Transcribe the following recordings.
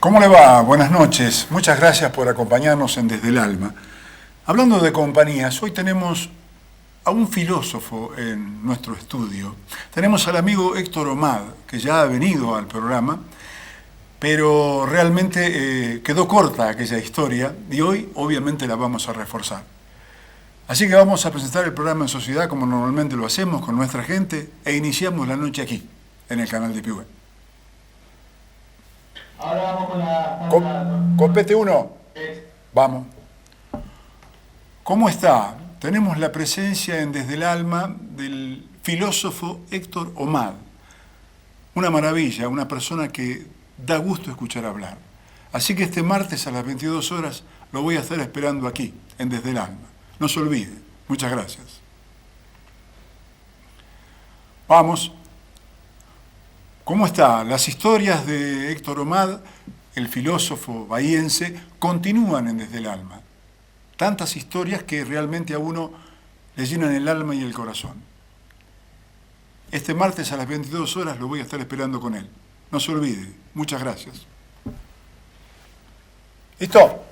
¿Cómo le va? Buenas noches. Muchas gracias por acompañarnos en Desde el Alma. Hablando de compañías, hoy tenemos a un filósofo en nuestro estudio. Tenemos al amigo Héctor Omad, que ya ha venido al programa, pero realmente quedó corta aquella historia y hoy obviamente la vamos a reforzar. Así que vamos a presentar el programa en sociedad como normalmente lo hacemos con nuestra gente e iniciamos la noche aquí, en el canal de Piué. Ahora vamos con la... Compete uno. Vamos. ¿Cómo está? Tenemos la presencia en Desde el Alma del filósofo Héctor Omad. Una maravilla, una persona que da gusto escuchar hablar. Así que este martes a las 22 horas lo voy a estar esperando aquí, en Desde el Alma. No se olvide. Muchas gracias. Vamos. ¿Cómo está? Las historias de Héctor Omad, el filósofo bahiense, continúan en Desde el Alma. Tantas historias que realmente a uno le llenan el alma y el corazón. Este martes a las 22 horas lo voy a estar esperando con él. No se olvide. Muchas gracias. ¿Listo?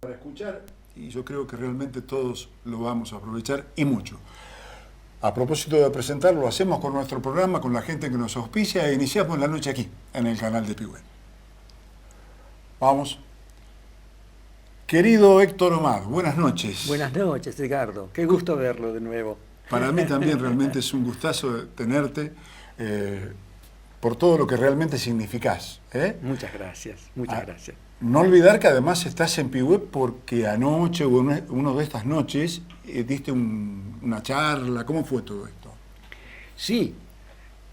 Para escuchar, y yo creo que realmente todos lo vamos a aprovechar y mucho. A propósito de presentarlo, lo hacemos con nuestro programa, con la gente que nos auspicia e iniciamos la noche aquí, en el canal de Piué. Vamos. Querido Héctor Omad, buenas noches. Buenas noches, Edgardo. Qué gusto verlo de nuevo. Para mí también realmente es un gustazo tenerte por todo lo que realmente significás. Muchas gracias, muchas gracias. No olvidar que además estás en Piué porque anoche o una de estas noches diste una charla. ¿Cómo fue todo esto? Sí,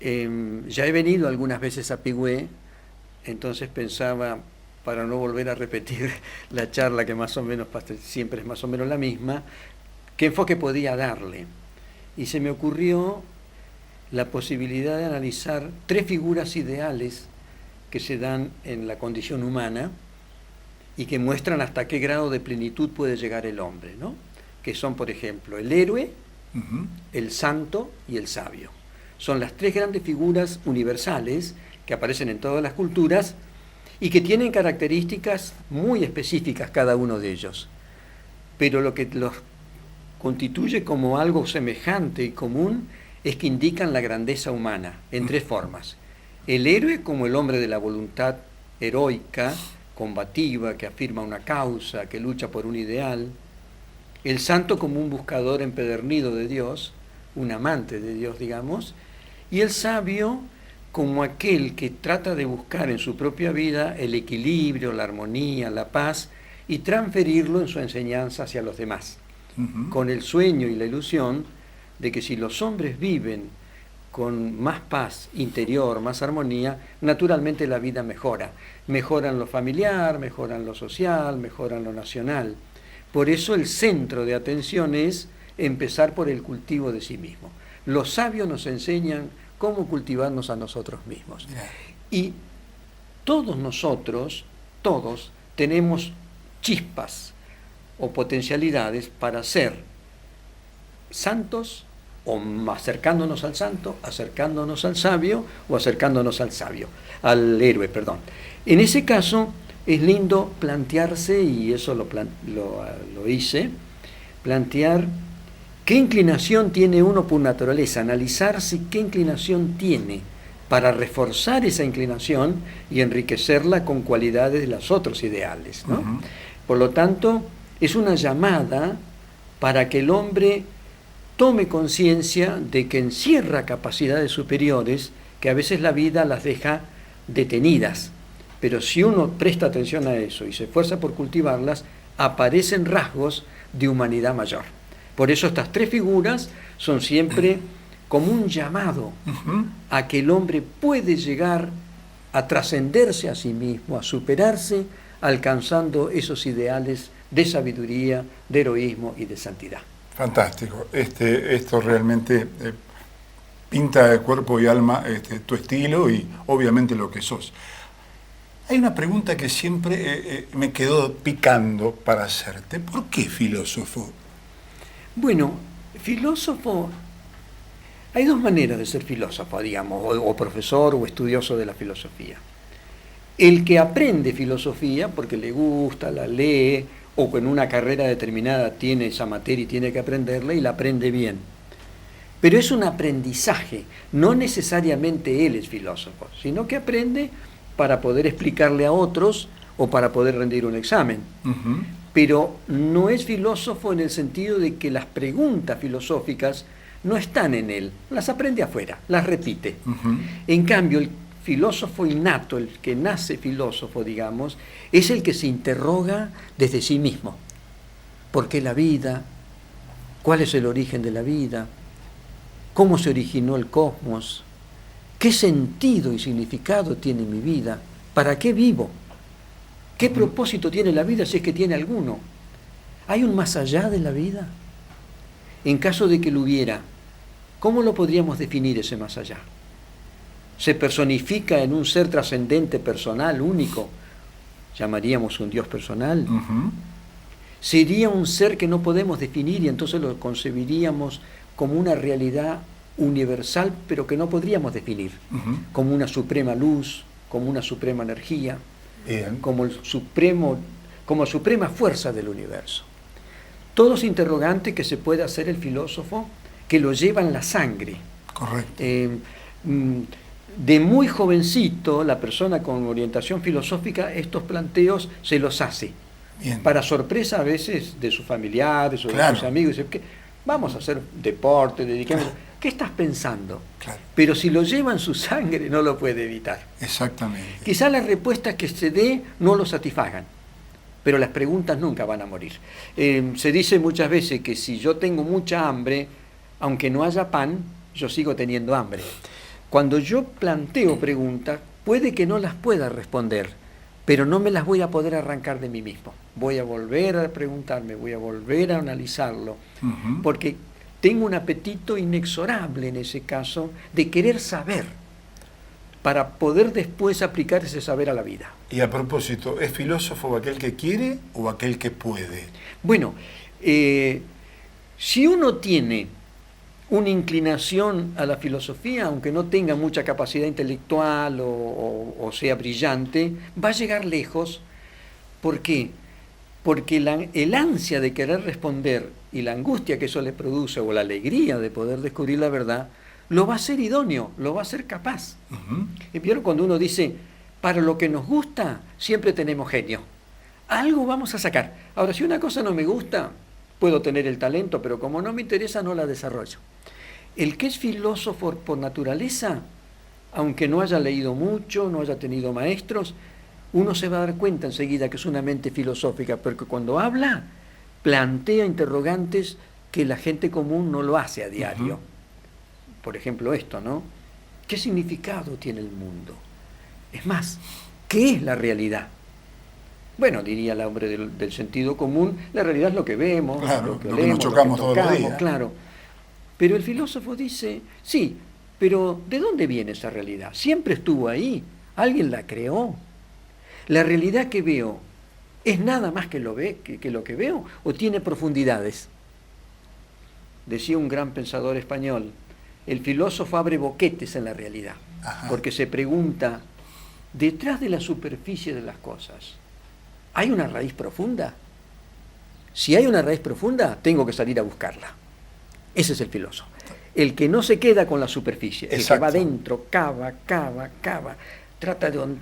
ya he venido algunas veces a Piué, entonces pensaba, para no volver a repetir la charla que más o menos siempre es más o menos la misma, qué enfoque podía darle. Y se me ocurrió la posibilidad de analizar tres figuras ideales que se dan en la condición humana y que muestran hasta qué grado de plenitud puede llegar el hombre, ¿no? Que son, por ejemplo, el héroe, el santo y el sabio. Son las tres grandes figuras universales que aparecen en todas las culturas y que tienen características muy específicas cada uno de ellos. Pero lo que los constituye como algo semejante y común es que indican la grandeza humana en tres formas. El héroe como el hombre de la voluntad heroica, combativa, que afirma una causa, que lucha por un ideal. El santo como un buscador empedernido de Dios, un amante de Dios, digamos. Y el sabio como aquel que trata de buscar en su propia vida el equilibrio, la armonía, la paz y transferirlo en su enseñanza hacia los demás. Con el sueño y la ilusión de que si los hombres viven con más paz interior, más armonía, naturalmente la vida mejora. Mejoran lo familiar, mejoran lo social, mejoran lo nacional. Por eso el centro de atención es empezar por el cultivo de sí mismo. Los sabios nos enseñan cómo cultivarnos a nosotros mismos. Y todos nosotros, todos, tenemos chispas o potencialidades para ser santos, o acercándonos al santo, acercándonos al sabio o acercándonos al héroe, perdón. En ese caso es lindo plantearse, y eso lo hice, plantear qué inclinación tiene uno por naturaleza, analizarse qué inclinación tiene para reforzar esa inclinación y enriquecerla con cualidades de los otros ideales, ¿no? Por lo tanto, es una llamada para que el hombre tome conciencia de que encierra capacidades superiores que a veces la vida las deja detenidas Pero si uno presta atención a eso y se esfuerza por cultivarlas, aparecen rasgos de humanidad mayor. Por eso estas tres figuras son siempre como un llamado a que el hombre puede llegar a trascenderse a sí mismo, a superarse, alcanzando esos ideales de sabiduría, de heroísmo y de santidad. Fantástico. Esto realmente pinta de cuerpo y alma tu estilo y obviamente lo que sos. Hay una pregunta que siempre me quedó picando para hacerte. ¿Por qué filósofo? Bueno, filósofo, hay dos maneras de ser filósofo, digamos, o profesor o estudioso de la filosofía. El que aprende filosofía porque le gusta, la lee, o en una carrera determinada tiene esa materia y tiene que aprenderla y la aprende bien. Pero es un aprendizaje, no necesariamente él es filósofo, sino que aprende para poder explicarle a otros o para poder rendir un examen. Pero no es filósofo en el sentido de que las preguntas filosóficas no están en él, las aprende afuera, las repite. En cambio, el filósofo innato, el que nace filósofo, digamos, es el que se interroga desde sí mismo. ¿Por qué la vida? ¿Cuál es el origen de la vida? ¿Cómo se originó el cosmos? ¿Qué sentido y significado tiene mi vida? ¿Para qué vivo? ¿Qué propósito tiene la vida si es que tiene alguno? ¿Hay un más allá de la vida? En caso de que lo hubiera, ¿cómo lo podríamos definir ese más allá? ¿Se personifica en un ser trascendente, personal, único? ¿Llamaríamos un Dios personal? ¿Sería un ser que no podemos definir y entonces lo concebiríamos como una realidad universal, pero que no podríamos definir? Como una suprema luz, como una suprema energía, como suprema fuerza del universo. Todos interrogantes que se puede hacer el filósofo, que lo lleva en la sangre. Correcto. De muy jovencito, la persona con orientación filosófica estos planteos se los hace. Bien. Para sorpresa a veces de sus familiares o de Claro. sus amigos. Dice, vamos a hacer deporte, dediquemos. Claro. ¿Qué estás pensando? Claro. Pero si lo lleva en su sangre no lo puede evitar. Exactamente. Quizá las respuestas que se dé no lo satisfagan, pero las preguntas nunca van a morir. Se dice muchas veces que si yo tengo mucha hambre, aunque no haya pan, yo sigo teniendo hambre. Cuando yo planteo preguntas, puede que no las pueda responder, pero no me las voy a poder arrancar de mí mismo. Voy a volver a preguntarme, voy a volver a analizarlo, porque tengo un apetito inexorable en ese caso de querer saber para poder después aplicar ese saber a la vida. Y a propósito, ¿es filósofo aquel que quiere o aquel que puede? Bueno, si uno tiene una inclinación a la filosofía, aunque no tenga mucha capacidad intelectual o sea brillante, va a llegar lejos. ¿Por qué? Porque el ansia de querer responder y la angustia que eso le produce, o la alegría de poder descubrir la verdad, lo va a hacer idóneo, lo va a hacer capaz. Y vieron cuando uno dice, para lo que nos gusta, siempre tenemos genio. Algo vamos a sacar. Ahora, si una cosa no me gusta, puedo tener el talento, pero como no me interesa, no la desarrollo. El que es filósofo por naturaleza, aunque no haya leído mucho, no haya tenido maestros, uno se va a dar cuenta enseguida que es una mente filosófica, porque cuando habla, plantea interrogantes que la gente común no lo hace a diario. Por ejemplo esto, ¿no? ¿Qué significado tiene el mundo? Es más, ¿qué es la realidad? Bueno, diría el hombre del sentido común, la realidad es lo que vemos, Claro, lo que lo olemos, que nos chocamos lo que todos los tocamos, días. claro. Pero el filósofo dice, sí, pero ¿de dónde viene esa realidad? Siempre estuvo ahí, alguien la creó. La realidad que veo, ¿es nada más que lo que veo o tiene profundidades? Decía un gran pensador español, el filósofo abre boquetes en la realidad, porque se pregunta, detrás de la superficie de las cosas, ¿hay una raíz profunda? Si hay una raíz profunda, tengo que salir a buscarla. Ese es el filósofo. El que no se queda con la superficie, el que va adentro, cava, trata de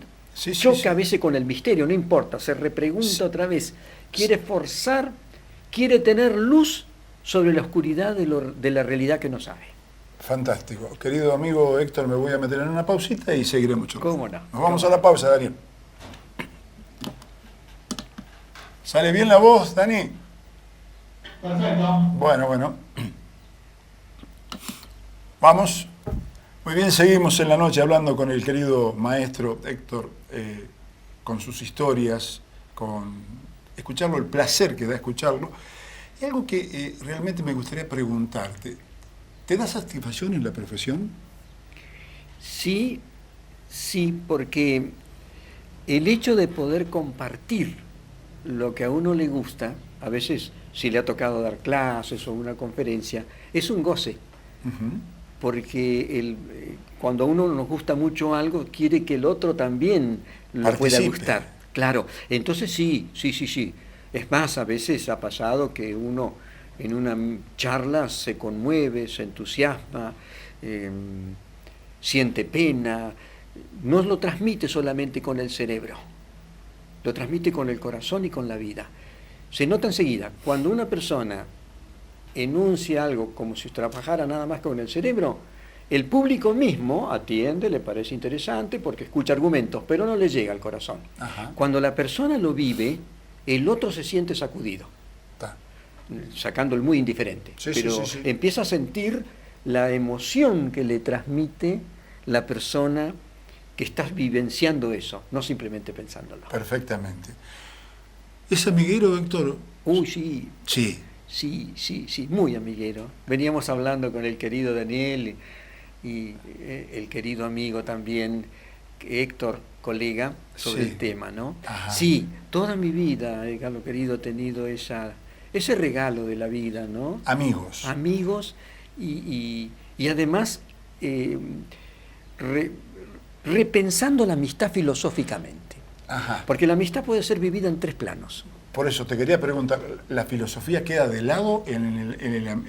choca a veces con el misterio, no importa, se repregunta otra vez, quiere forzar, quiere tener luz sobre la oscuridad de la realidad que no sabe. Fantástico. Querido amigo Héctor, me voy a meter en una pausita y seguiremos charlando. ¿Cómo no? Nos vamos a la pausa, Daniel. ¿Sale bien la voz, Dani? Perfecto. Bueno. Vamos. Muy bien, seguimos en la noche hablando con el querido maestro Héctor, con sus historias, con escucharlo, el placer que da escucharlo. Y algo que realmente me gustaría preguntarte, ¿te da satisfacción en la profesión? Sí, porque el hecho de poder compartir lo que a uno le gusta, a veces si le ha tocado dar clases o una conferencia, es un goce. Uh-huh. Porque cuando a uno nos gusta mucho algo, quiere que el otro también lo pueda gustar. Claro, entonces sí. Es más, a veces ha pasado que uno en una charla se conmueve, se entusiasma, siente pena, no lo transmite solamente con el cerebro, lo transmite con el corazón y con la vida. Se nota enseguida, cuando una persona enuncia algo como si trabajara nada más con el cerebro, el público mismo atiende, le parece interesante porque escucha argumentos, pero no le llega al corazón. Ajá. Cuando la persona lo vive, el otro se siente sacudido, sacando el muy indiferente, pero empieza a sentir la emoción que le transmite la persona que está vivenciando eso, no simplemente pensándolo. Perfectamente. ¿Es amiguero, Héctor? Uy, sí. Sí. Sí, muy amiguero. Veníamos hablando con el querido Daniel y el querido amigo también, Héctor, colega, sobre el tema, ¿no? Ajá. Sí, toda mi vida, Carlos querido, he tenido ese regalo de la vida, ¿no? Amigos. Amigos y además repensando la amistad filosóficamente. Ajá. Porque la amistad puede ser vivida en 3 planos. Por eso te quería preguntar, ¿la filosofía queda de lado en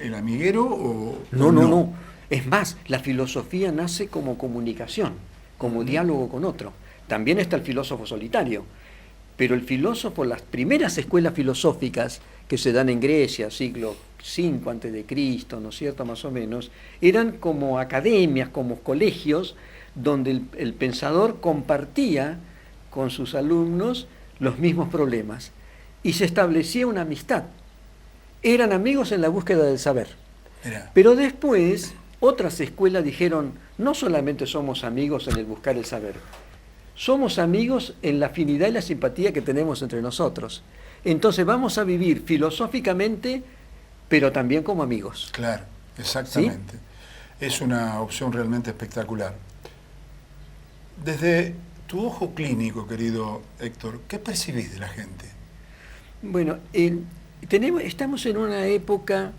el amiguero o No. Es más, la filosofía nace como comunicación, como diálogo con otro. También está el filósofo solitario, pero el filósofo, las primeras escuelas filosóficas que se dan en Grecia, siglo V a.C., ¿no es cierto?, más o menos, eran como academias, como colegios, donde el pensador compartía con sus alumnos los mismos problemas y se establecía una amistad. Eran amigos en la búsqueda del saber. Mira. Pero después otras escuelas dijeron, no solamente somos amigos en el buscar el saber, somos amigos en la afinidad y la simpatía que tenemos entre nosotros. Entonces vamos a vivir filosóficamente, pero también como amigos. Claro, exactamente. ¿Sí? Es una opción realmente espectacular. Desde tu ojo clínico, querido Héctor, ¿qué percibís de la gente? Bueno, estamos en una época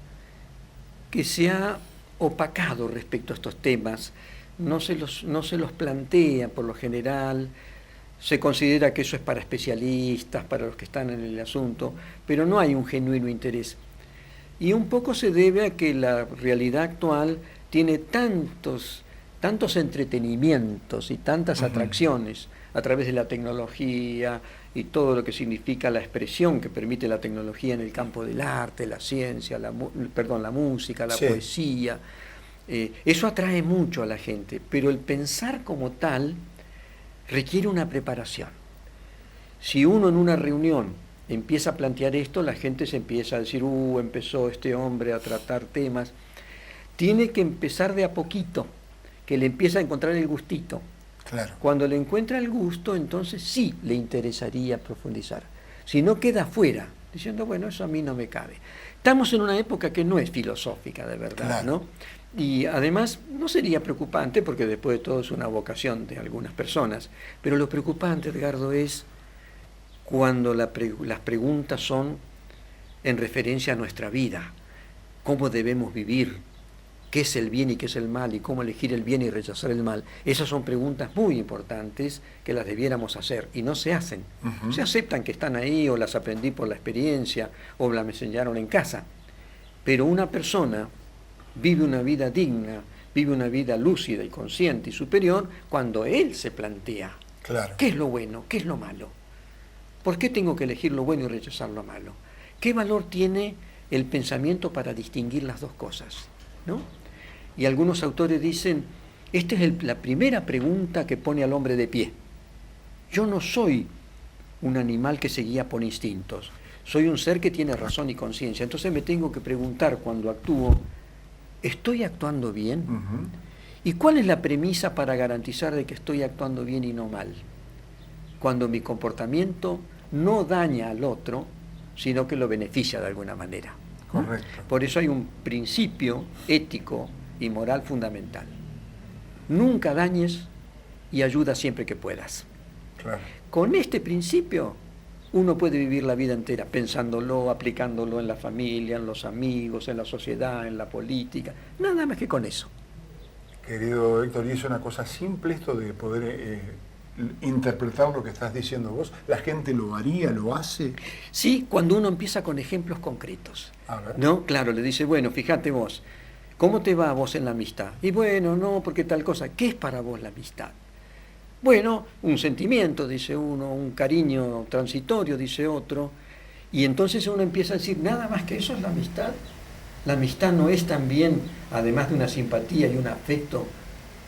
que se ha opacado respecto a estos temas, no se los plantea por lo general, se considera que eso es para especialistas, para los que están en el asunto, pero no hay un genuino interés. Y un poco se debe a que la realidad actual tiene tantos entretenimientos y tantas atracciones a través de la tecnología y todo lo que significa la expresión que permite la tecnología en el campo del arte, la ciencia, la música, la poesía. Eso atrae mucho a la gente, pero el pensar como tal requiere una preparación. Si uno en una reunión empieza a plantear esto, la gente se empieza a decir, empezó este hombre a tratar temas. Tiene que empezar de a poquito, que le empieza a encontrar el gustito. Claro. Cuando le encuentra el gusto, entonces sí le interesaría profundizar. Si no, queda fuera, diciendo, bueno, eso a mí no me cabe. Estamos en una época que no es filosófica, de verdad, claro, ¿no? Y además no sería preocupante, porque después de todo es una vocación de algunas personas, pero lo preocupante, Edgardo, es cuando las preguntas son en referencia a nuestra vida, cómo debemos vivir, qué es el bien y qué es el mal, y cómo elegir el bien y rechazar el mal. Esas son preguntas muy importantes que las debiéramos hacer, y no se hacen. Uh-huh. Se aceptan que están ahí, o las aprendí por la experiencia, o las me enseñaron en casa. Pero una persona vive una vida digna, vive una vida lúcida y consciente y superior cuando él se plantea, claro, qué es lo bueno, qué es lo malo. ¿Por qué tengo que elegir lo bueno y rechazar lo malo? ¿Qué valor tiene el pensamiento para distinguir las dos cosas? ¿No? Y algunos autores dicen, esta es la primera pregunta que pone al hombre de pie. Yo no soy un animal que se guía por instintos. soy un ser que tiene razón y conciencia. Entonces me tengo que preguntar cuando actúo, ¿estoy actuando bien? Ujú. ¿Y cuál es la premisa para garantizar de que estoy actuando bien y no mal? Cuando mi comportamiento no daña al otro, sino que lo beneficia de alguna manera. Correcto. Por eso hay un principio ético y moral fundamental. Nunca dañes y ayuda siempre que puedas. Claro. Con este principio uno puede vivir la vida entera pensándolo, aplicándolo en la familia, en los amigos, en la sociedad, en la política, nada más que con eso. Querido Héctor, y es una cosa simple esto de poder interpretar lo que estás diciendo vos. ¿La gente lo haría, lo hace? Sí, cuando uno empieza con ejemplos concretos. A ver. ¿No? Claro, le dice, bueno, fíjate vos, ¿cómo te va a vos en la amistad? Y bueno, no, porque tal cosa. ¿Qué es para vos la amistad? Bueno, un sentimiento, dice uno, un cariño transitorio, dice otro. Y entonces uno empieza a decir, nada más que eso es la amistad. La amistad no es también, además de una simpatía y un afecto,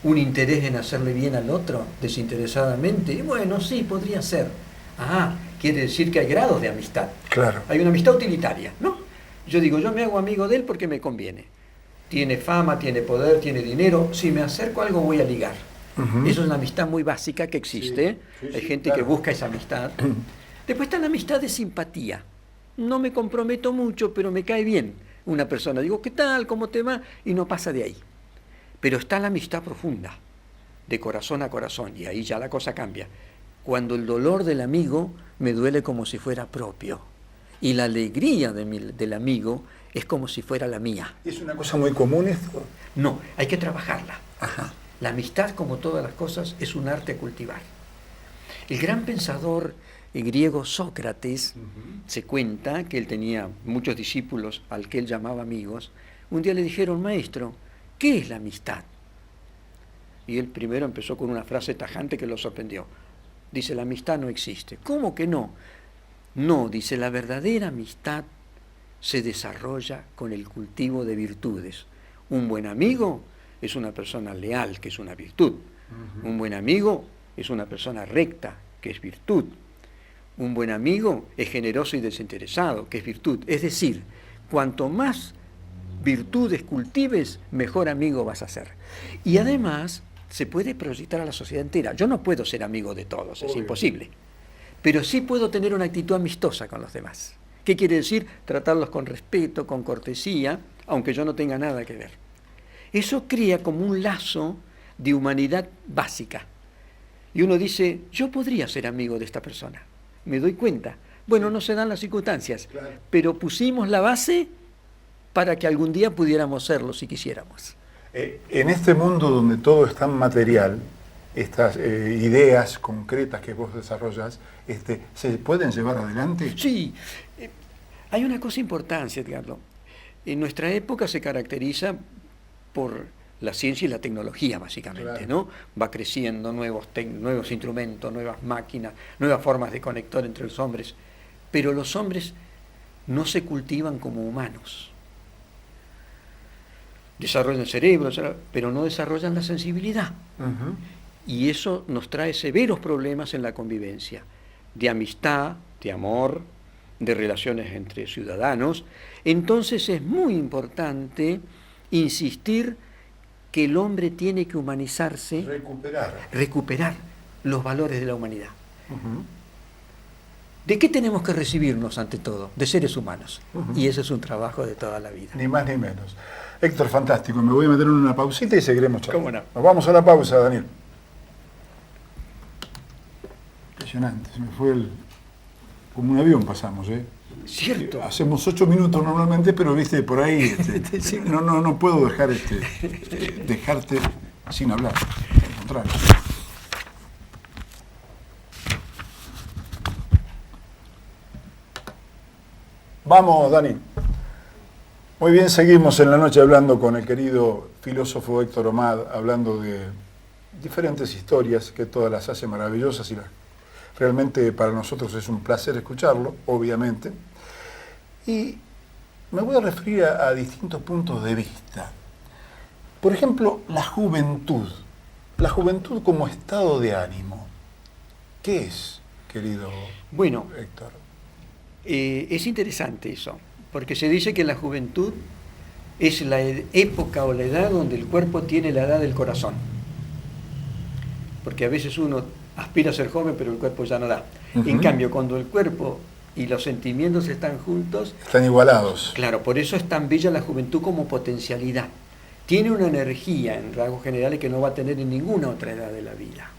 un interés en hacerle bien al otro desinteresadamente. Y bueno, sí, podría ser. Ah, quiere decir que hay grados de amistad. Claro. Hay una amistad utilitaria, ¿no? Yo digo, yo me hago amigo de él porque me conviene. Tiene fama, tiene poder, tiene dinero. Si me acerco a algo voy a ligar. Ujú. Eso es una amistad muy básica que existe. Sí, sí, Hay sí, gente claro. que busca esa amistad. Después está la amistad de simpatía. No me comprometo mucho, pero me cae bien una persona. Digo, ¿qué tal? ¿Cómo te va? Y no pasa de ahí. Pero está la amistad profunda, de corazón a corazón, y ahí ya la cosa cambia. Cuando el dolor del amigo me duele como si fuera propio, y la alegría del amigo es como si fuera la mía. ¿Es una cosa muy común esto? No, hay que trabajarla. Ajá. La amistad, como todas las cosas, es un arte a cultivar. El gran pensador griego Sócrates, se cuenta que él tenía muchos discípulos al que él llamaba amigos. Un día le dijeron, maestro, ¿qué es la amistad? Y él primero empezó con una frase tajante que lo sorprendió. Dice, la amistad no existe. ¿Cómo que no? No, dice, la verdadera amistad se desarrolla con el cultivo de virtudes. Un buen amigo es una persona leal, que es una virtud. Un buen amigo es una persona recta, que es virtud. Un buen amigo es generoso y desinteresado, que es virtud. Es decir, cuanto más virtudes cultives, mejor amigo vas a ser. Y además, se puede proyectar a la sociedad entera. Yo no puedo ser amigo de todos, es imposible. Pero sí puedo tener una actitud amistosa con los demás. ¿Qué quiere decir? Tratarlos con respeto, con cortesía, aunque yo no tenga nada que ver. Eso crea como un lazo de humanidad básica. Y uno dice, yo podría ser amigo de esta persona. Me doy cuenta. Bueno, no se dan las circunstancias, Claro. pero pusimos la base para que algún día pudiéramos serlo si quisiéramos. En este mundo donde todo es tan material, estas ideas concretas que vos desarrollas, ¿se pueden llevar adelante? Sí, hay una cosa importante, Edgardo. En nuestra época se caracteriza por la ciencia y la tecnología, básicamente, Claro. ¿no? Va creciendo nuevos instrumentos, nuevas máquinas, nuevas formas de conectar entre los hombres. Pero los hombres no se cultivan como humanos. Desarrollan el cerebro, pero no desarrollan la sensibilidad. Ujú. Y eso nos trae severos problemas en la convivencia, de amistad, de amor, de relaciones entre ciudadanos. Entonces es muy importante insistir que el hombre tiene que humanizarse, recuperar los valores de la humanidad. Ujú. ¿De qué tenemos que recibirnos ante todo? De seres humanos. Ujú. Y ese es un trabajo de toda la vida. Ni más ni menos. Héctor, fantástico. Me voy a meter en una pausita y seguiremos charlando. ¿Cómo no? Nos vamos a la pausa, Daniel. Impresionante. Se me fue como un avión pasamos, ¿eh? Cierto. Hacemos 8 minutos normalmente, pero viste, por ahí Sí. no puedo dejar dejarte sin hablar. Al contrario. Vamos, Dani. Muy bien, seguimos en la noche hablando con el querido filósofo Héctor Omad, hablando de diferentes historias que todas las hace maravillosas y realmente para nosotros es un placer escucharlo, obviamente. Y me voy a referir a distintos puntos de vista. Por ejemplo, la juventud. La juventud como estado de ánimo. ¿Qué es, querido Bueno, Héctor? Es interesante eso, porque se dice que la juventud es la época o la edad donde el cuerpo tiene la edad del corazón. Porque a veces uno aspira a ser joven, pero el cuerpo ya no da. En cambio, cuando el cuerpo y los sentimientos están juntos... Están igualados. Claro, por eso es tan bella la juventud como potencialidad. Tiene una energía, en rasgos generales, que no va a tener en ninguna otra edad de la vida.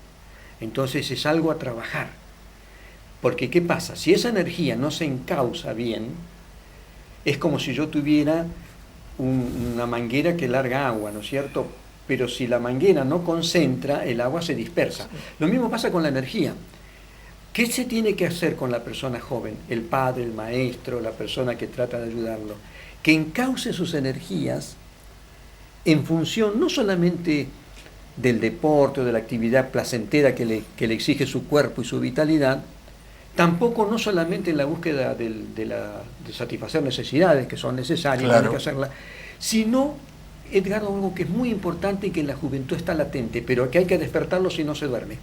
Entonces es algo a trabajar. Porque, ¿qué pasa? Si esa energía no se encausa bien, es como si yo tuviera una manguera que larga agua, ¿no es cierto? Pero si la manguera no concentra, el agua se dispersa. Lo mismo pasa con la energía. ¿Qué se tiene que hacer con la persona joven? El padre, el maestro, la persona que trata de ayudarlo. Que encauce sus energías en función no solamente del deporte o de la actividad placentera que le exige su cuerpo y su vitalidad, tampoco no solamente en la búsqueda de satisfacer necesidades que son necesarias, claro, hay que hacerlas, sino, Edgardo, algo que es muy importante y que en la juventud está latente, pero que hay que despertarlo si no se duerme,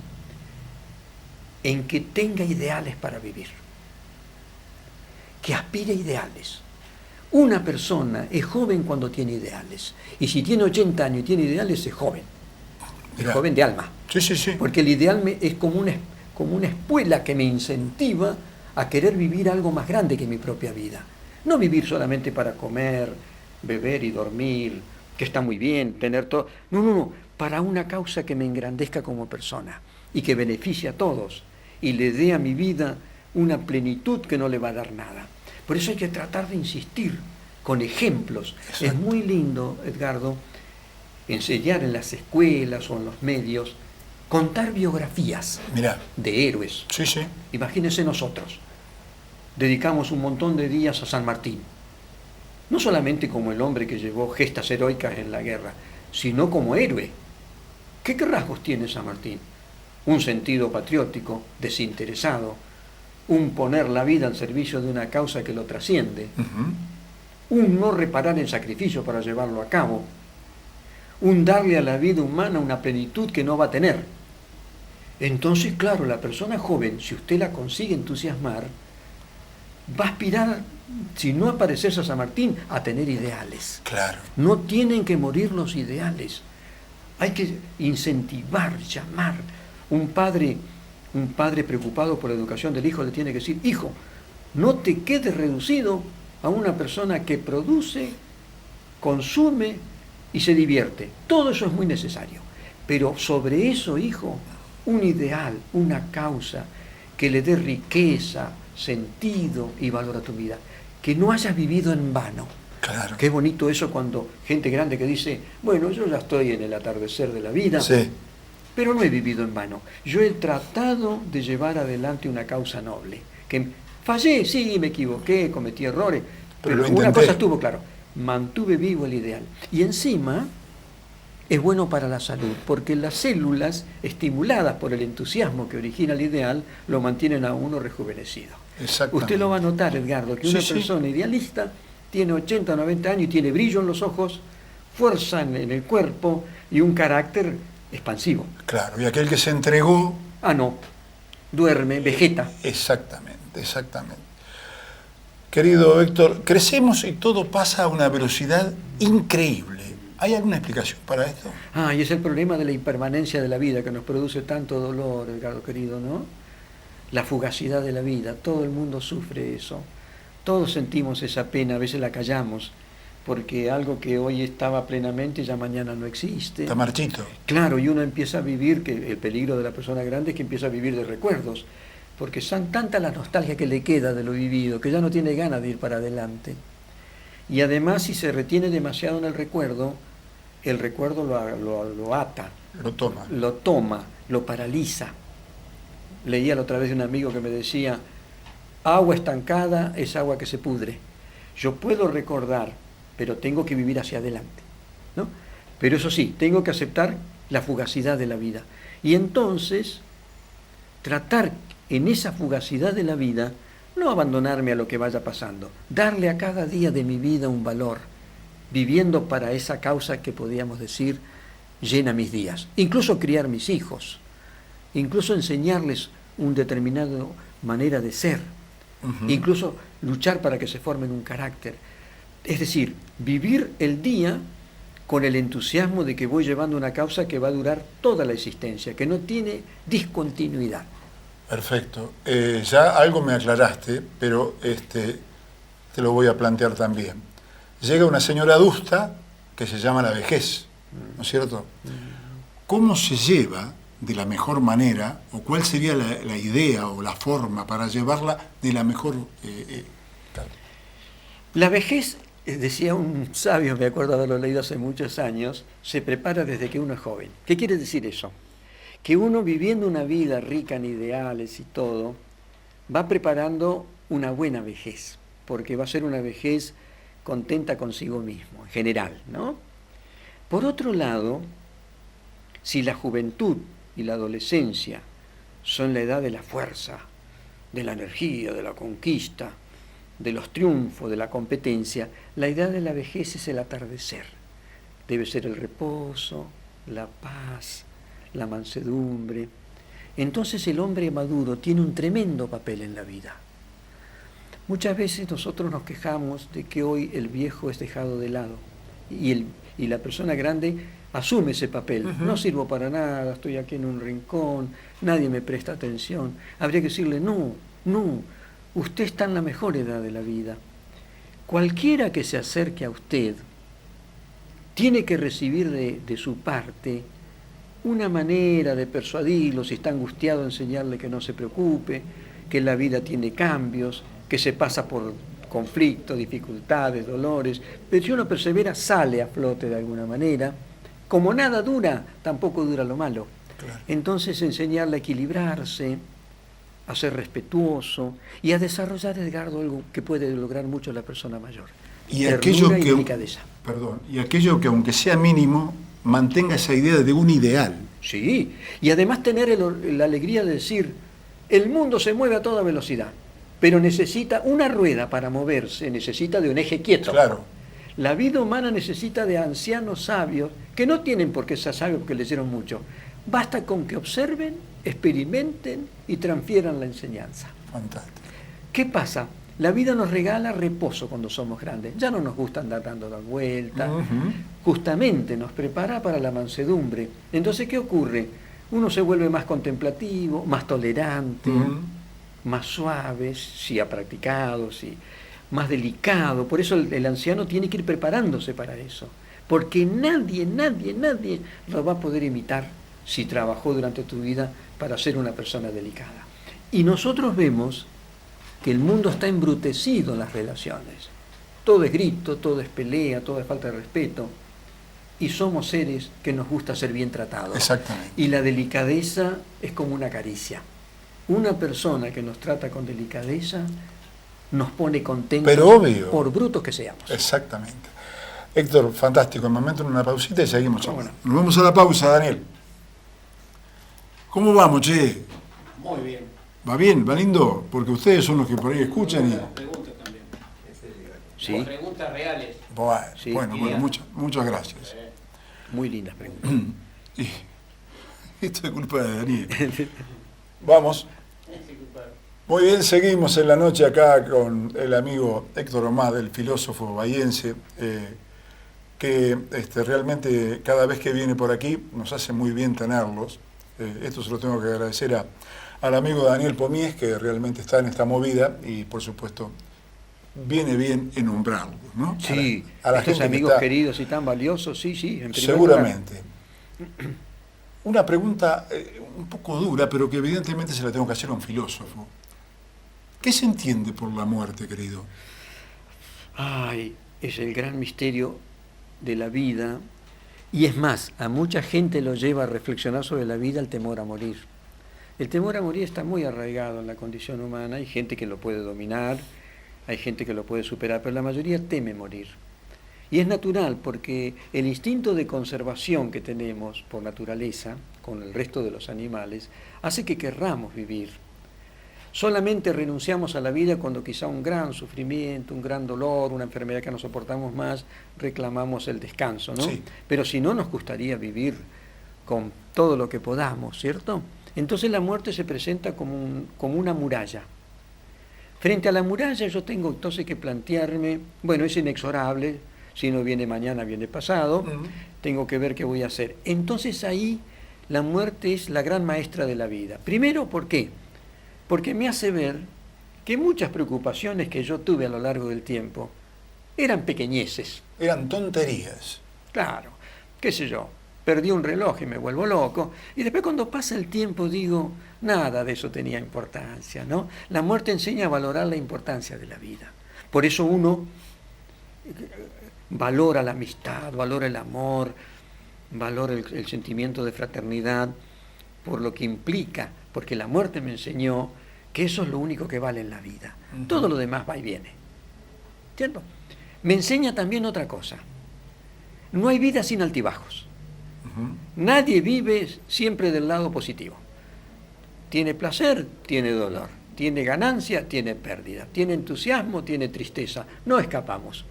en que tenga ideales para vivir, que aspire a ideales. Una persona es joven cuando tiene ideales, y si tiene 80 años y tiene ideales es joven, es joven de alma. Sí, sí, sí. Porque el ideal es como una espuela que me incentiva a querer vivir algo más grande que mi propia vida. No vivir solamente para comer, beber y dormir, que está muy bien, tener todo. No, para una causa que me engrandezca como persona y que beneficie a todos y le dé a mi vida una plenitud que no le va a dar nada. Por eso hay que tratar de insistir con ejemplos. Exacto. Es muy lindo, Edgardo, enseñar en las escuelas o en los medios, contar biografías de héroes. Sí, sí. Imagínense nosotros, dedicamos un montón de días a San Martín, no solamente como el hombre que llevó gestas heroicas en la guerra, sino como héroe. ¿Qué rasgos tiene San Martín? Un sentido patriótico, desinteresado, un poner la vida al servicio de una causa que lo trasciende, un no reparar en sacrificio para llevarlo a cabo, un darle a la vida humana una plenitud que no va a tener. Entonces, claro, la persona joven, si usted la consigue entusiasmar, va a aspirar, si no aparecerse a San Martín, a tener ideales. Claro. No tienen que morir los ideales. Hay que incentivar, llamar. Un padre preocupado por la educación del hijo le tiene que decir: hijo, no te quedes reducido a una persona que produce, consume y se divierte. Todo eso es muy necesario. Pero sobre eso, hijo, un ideal, una causa que le dé riqueza, sentido y valor a tu vida. Que no hayas vivido en vano. Claro. Qué bonito eso cuando gente grande que dice: bueno, yo ya estoy en el atardecer de la vida, sí, pero no he vivido en vano. Yo he tratado de llevar adelante una causa noble. Que fallé, sí, me equivoqué, cometí errores, pero una cosa estuvo claro: mantuve vivo el ideal. Y encima es bueno para la salud, porque las células, estimuladas por el entusiasmo que origina el ideal, lo mantienen a uno rejuvenecido. Usted lo va a notar, Edgardo, que una persona idealista tiene 80 o 90 años y tiene brillo en los ojos, fuerza en el cuerpo y un carácter expansivo. Claro, y aquel que se entregó... no, duerme, vegeta. Exactamente, exactamente. Querido Héctor, crecemos y todo pasa a una velocidad increíble. ¿Hay alguna explicación para esto? Y es el problema de la impermanencia de la vida que nos produce tanto dolor, Edgardo querido, ¿no? La fugacidad de la vida, todo el mundo sufre eso. Todos sentimos esa pena, a veces la callamos, porque algo que hoy estaba plenamente ya mañana no existe. Está marchito. Claro, y uno empieza a vivir, que el peligro de la persona grande es que empieza a vivir de recuerdos, porque son tanta la nostalgia que le queda de lo vivido, que ya no tiene ganas de ir para adelante. Y además, si se retiene demasiado en el recuerdo lo ata. Lo toma, lo paraliza. Leía la otra vez de un amigo que me decía: agua estancada es agua que se pudre. Yo puedo recordar, pero tengo que vivir hacia adelante, ¿no? Pero eso sí, tengo que aceptar la fugacidad de la vida. Y entonces, tratar en esa fugacidad de la vida, no abandonarme a lo que vaya pasando, darle a cada día de mi vida un valor, viviendo para esa causa que podríamos decir llena mis días. Incluso criar mis hijos, incluso enseñarles una determinada manera de ser, incluso luchar para que se formen un carácter. Es decir, vivir el día con el entusiasmo de que voy llevando una causa que va a durar toda la existencia, que no tiene discontinuidad. Perfecto. Ya algo me aclaraste, pero te lo voy a plantear también. Llega una señora adusta que se llama la vejez, ¿no es cierto? ¿Cómo se lleva de la mejor manera, o cuál sería la idea o la forma para llevarla de la mejor... La vejez, decía un sabio, me acuerdo haberlo leído hace muchos años, se prepara desde que uno es joven. ¿Qué quiere decir eso? Que uno, viviendo una vida rica en ideales y todo, va preparando una buena vejez, porque va a ser una vejez contenta consigo mismo, en general, ¿no? Por otro lado, si la juventud y la adolescencia son la edad de la fuerza, de la energía, de la conquista, de los triunfos, de la competencia, la edad de la vejez es el atardecer. Debe ser el reposo, la paz, la mansedumbre. Entonces el hombre maduro tiene un tremendo papel en la vida. Muchas veces nosotros nos quejamos de que hoy el viejo es dejado de lado y la persona grande asume ese papel. No sirvo para nada, estoy aquí en un rincón, nadie me presta atención. Habría que decirle, no, usted está en la mejor edad de la vida. Cualquiera que se acerque a usted tiene que recibir de su parte una manera de persuadirlo, si está angustiado, enseñarle que no se preocupe, que la vida tiene cambios, que se pasa por conflictos, dificultades, dolores, pero si uno persevera sale a flote de alguna manera. Como nada dura, tampoco dura lo malo. Claro. Entonces enseñarle a equilibrarse, a ser respetuoso y a desarrollar, Edgardo, algo que puede lograr mucho la persona mayor. Y aquello que aunque sea mínimo, mantenga esa idea de un ideal. Sí, y además tener la alegría de decir, el mundo se mueve a toda velocidad, pero necesita una rueda para moverse, necesita de un eje quieto. Claro. La vida humana necesita de ancianos sabios, que no tienen por qué ser sabios porque leyeron mucho. Basta con que observen, experimenten y transfieran la enseñanza. Fantástico. ¿Qué pasa? La vida nos regala reposo cuando somos grandes. Ya no nos gusta andar dando la vuelta. Justamente nos prepara para la mansedumbre. Entonces, ¿qué ocurre? Uno se vuelve más contemplativo, más tolerante, más suave, si ha practicado, más delicado. Por eso el anciano tiene que ir preparándose para eso. Porque nadie lo va a poder imitar si trabajó durante tu vida para ser una persona delicada. Y nosotros vemos que el mundo está embrutecido en las relaciones. Todo es grito, todo es pelea, todo es falta de respeto. Y somos seres que nos gusta ser bien tratados. Exactamente. Y la delicadeza es como una caricia. Una persona que nos trata con delicadeza nos pone contentos, pero obvio, por brutos que seamos. Exactamente. Héctor, fantástico. En momento en una pausita y seguimos. Bueno. Nos vamos a la pausa, Daniel. ¿Cómo vamos, che? Muy bien. ¿Va bien? ¿Va lindo? Porque ustedes son los que por ahí escuchan y... Preguntas también. ¿Sí? Preguntas reales. Bueno, Sí. bueno, muchas gracias. Muy lindas preguntas. Y esto es culpa de Daniel. Vamos. Muy bien, seguimos en la noche acá con el amigo Héctor Omar, el filósofo bahiense, que realmente cada vez que viene por aquí nos hace muy bien tenerlos. Esto se lo tengo que agradecer al amigo Daniel Pomies, que realmente está en esta movida y por supuesto viene bien en nombrarlos, ¿no? Sí, a la estos gente amigos que está, queridos y tan valiosos, sí, en primer seguramente. Lugar. Una pregunta un poco dura, pero que evidentemente se la tengo que hacer a un filósofo. ¿Qué se entiende por la muerte, querido? Ay, es el gran misterio de la vida. Y es más, a mucha gente lo lleva a reflexionar sobre la vida el temor a morir. El temor a morir está muy arraigado en la condición humana. Hay gente que lo puede dominar, hay gente que lo puede superar, pero la mayoría teme morir. Y es natural porque el instinto de conservación que tenemos por naturaleza, con el resto de los animales, hace que querramos vivir. Solamente renunciamos a la vida cuando quizá un gran sufrimiento, un gran dolor, una enfermedad que no soportamos más, reclamamos el descanso, ¿no? Sí. Pero si no, nos gustaría vivir con todo lo que podamos, ¿cierto? Entonces la muerte se presenta como una muralla. Frente a la muralla yo tengo entonces que plantearme, bueno, es inexorable, si no viene mañana, viene pasado, tengo que ver qué voy a hacer. Entonces ahí la muerte es la gran maestra de la vida. Primero, ¿por qué? Porque me hace ver que muchas preocupaciones que yo tuve a lo largo del tiempo eran pequeñeces. Eran tonterías. Claro, qué sé yo, perdí un reloj y me vuelvo loco. Y después cuando pasa el tiempo digo, nada de eso tenía importancia, ¿no? La muerte enseña a valorar la importancia de la vida. Por eso uno valora la amistad, valora el amor, valora el sentimiento de fraternidad, por lo que implica, porque la muerte me enseñó que eso es lo único que vale en la vida. Todo lo demás va y viene. ¿Cierto? Me enseña también otra cosa. No hay vida sin altibajos. Nadie vive siempre del lado positivo. Tiene placer, tiene dolor. Tiene ganancia, tiene pérdida. Tiene entusiasmo, tiene tristeza. No escapamos.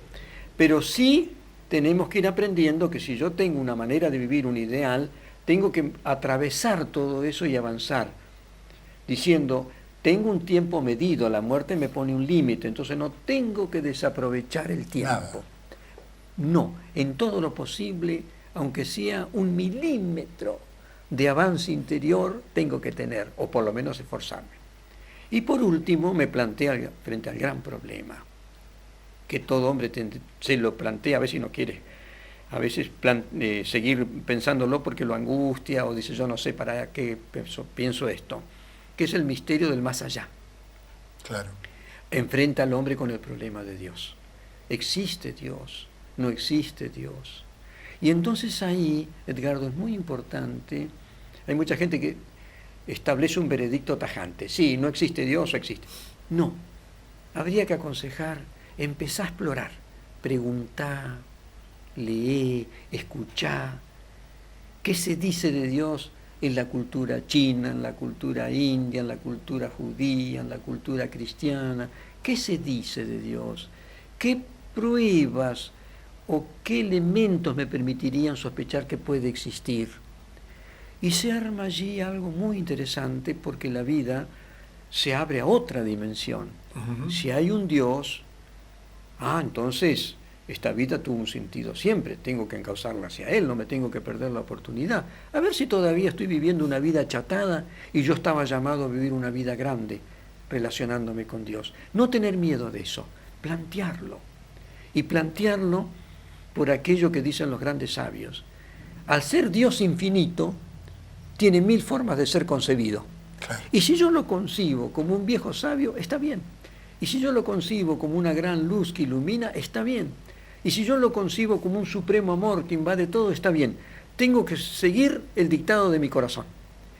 Pero sí tenemos que ir aprendiendo que si yo tengo una manera de vivir, un ideal, tengo que atravesar todo eso y avanzar. Diciendo, tengo un tiempo medido, la muerte me pone un límite, entonces no tengo que desaprovechar el tiempo. Nada. No, en todo lo posible, aunque sea 1 milímetro de avance interior, tengo que tener, o por lo menos esforzarme. Y por último, me plantea frente al gran problema, que todo hombre se lo plantea, a veces no quiere, a veces seguir pensándolo porque lo angustia, o dice, yo no sé para qué pienso esto, que es el misterio del más allá. Claro. Enfrenta al hombre con el problema de Dios. ¿Existe Dios? ¿No existe Dios? Y entonces ahí, Edgardo, es muy importante, hay mucha gente que establece un veredicto tajante. Sí, no existe Dios o existe. No, habría que aconsejar, empezá a explorar, preguntá, lee, escuchá, ¿qué se dice de Dios en la cultura china, en la cultura india, en la cultura judía, en la cultura cristiana? ¿Qué se dice de Dios? ¿Qué pruebas o qué elementos me permitirían sospechar que puede existir? Y se arma allí algo muy interesante porque la vida se abre a otra dimensión. Si hay un Dios, entonces esta vida tuvo un sentido siempre, tengo que encauzarla hacia Él, no me tengo que perder la oportunidad. A ver si todavía estoy viviendo una vida achatada y yo estaba llamado a vivir una vida grande, relacionándome con Dios. No tener miedo de eso, plantearlo. Y plantearlo por aquello que dicen los grandes sabios. Al ser Dios infinito, tiene 1000 formas de ser concebido. Claro. Y si yo lo concibo como un viejo sabio, está bien. Y si yo lo concibo como una gran luz que ilumina, está bien. Y si yo lo concibo como un supremo amor que invade todo, está bien. Tengo que seguir el dictado de mi corazón.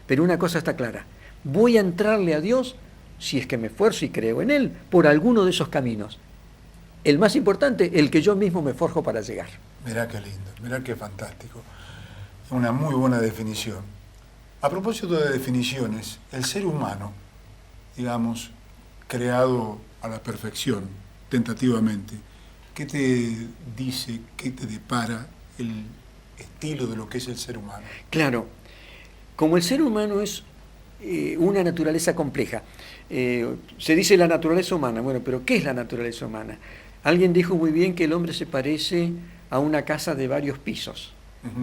Pero una cosa está clara, voy a entrarle a Dios, si es que me esfuerzo y creo en Él, por alguno de esos caminos. El más importante, el que yo mismo me forjo para llegar. Mirá qué lindo, mirá qué fantástico. Una muy buena definición. A propósito de definiciones, el ser humano, digamos, creado a la perfección, tentativamente, ¿qué te dice, qué te depara el estilo de lo que es el ser humano? Claro, como el ser humano es una naturaleza compleja, se dice la naturaleza humana, bueno, pero ¿qué es la naturaleza humana? Alguien dijo muy bien que el hombre se parece a una casa de varios pisos,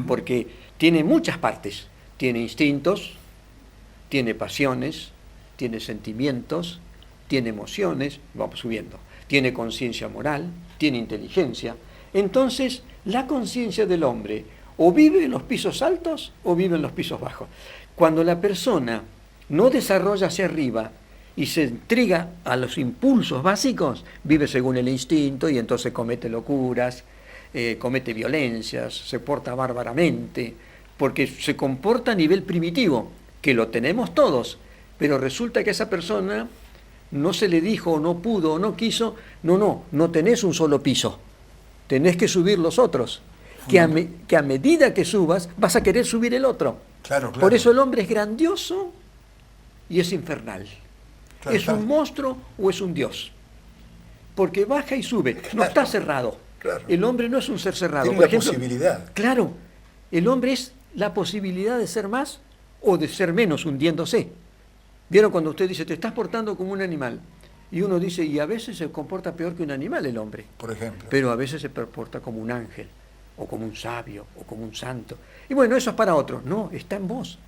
porque tiene muchas partes, tiene instintos, tiene pasiones, tiene sentimientos, tiene emociones, vamos subiendo, tiene conciencia moral, tiene inteligencia. Entonces, la conciencia del hombre o vive en los pisos altos o vive en los pisos bajos. Cuando la persona no desarrolla hacia arriba y se entrega a los impulsos básicos, vive según el instinto y entonces comete locuras, comete violencias, se porta bárbaramente, porque se comporta a nivel primitivo, que lo tenemos todos, pero resulta que a esa persona no se le dijo, o no pudo, o no quiso, no tenés un solo piso, tenés que subir los otros, que a medida que subas vas a querer subir el otro. Claro. Por eso el hombre es grandioso y es infernal. Claro, ¿Es un monstruo o es un dios? Porque baja y sube, no está cerrado. Claro. El hombre no es un ser cerrado. Tiene Por la ejemplo, posibilidad. Claro, el hombre es la posibilidad de ser más o de ser menos hundiéndose. ¿Vieron cuando usted dice, te estás portando como un animal? Y uno dice, y a veces se comporta peor que un animal el hombre, Por ejemplo. pero a veces se comporta como un ángel, o como un sabio, o como un santo. Y bueno, eso es para otros. No, está en vos.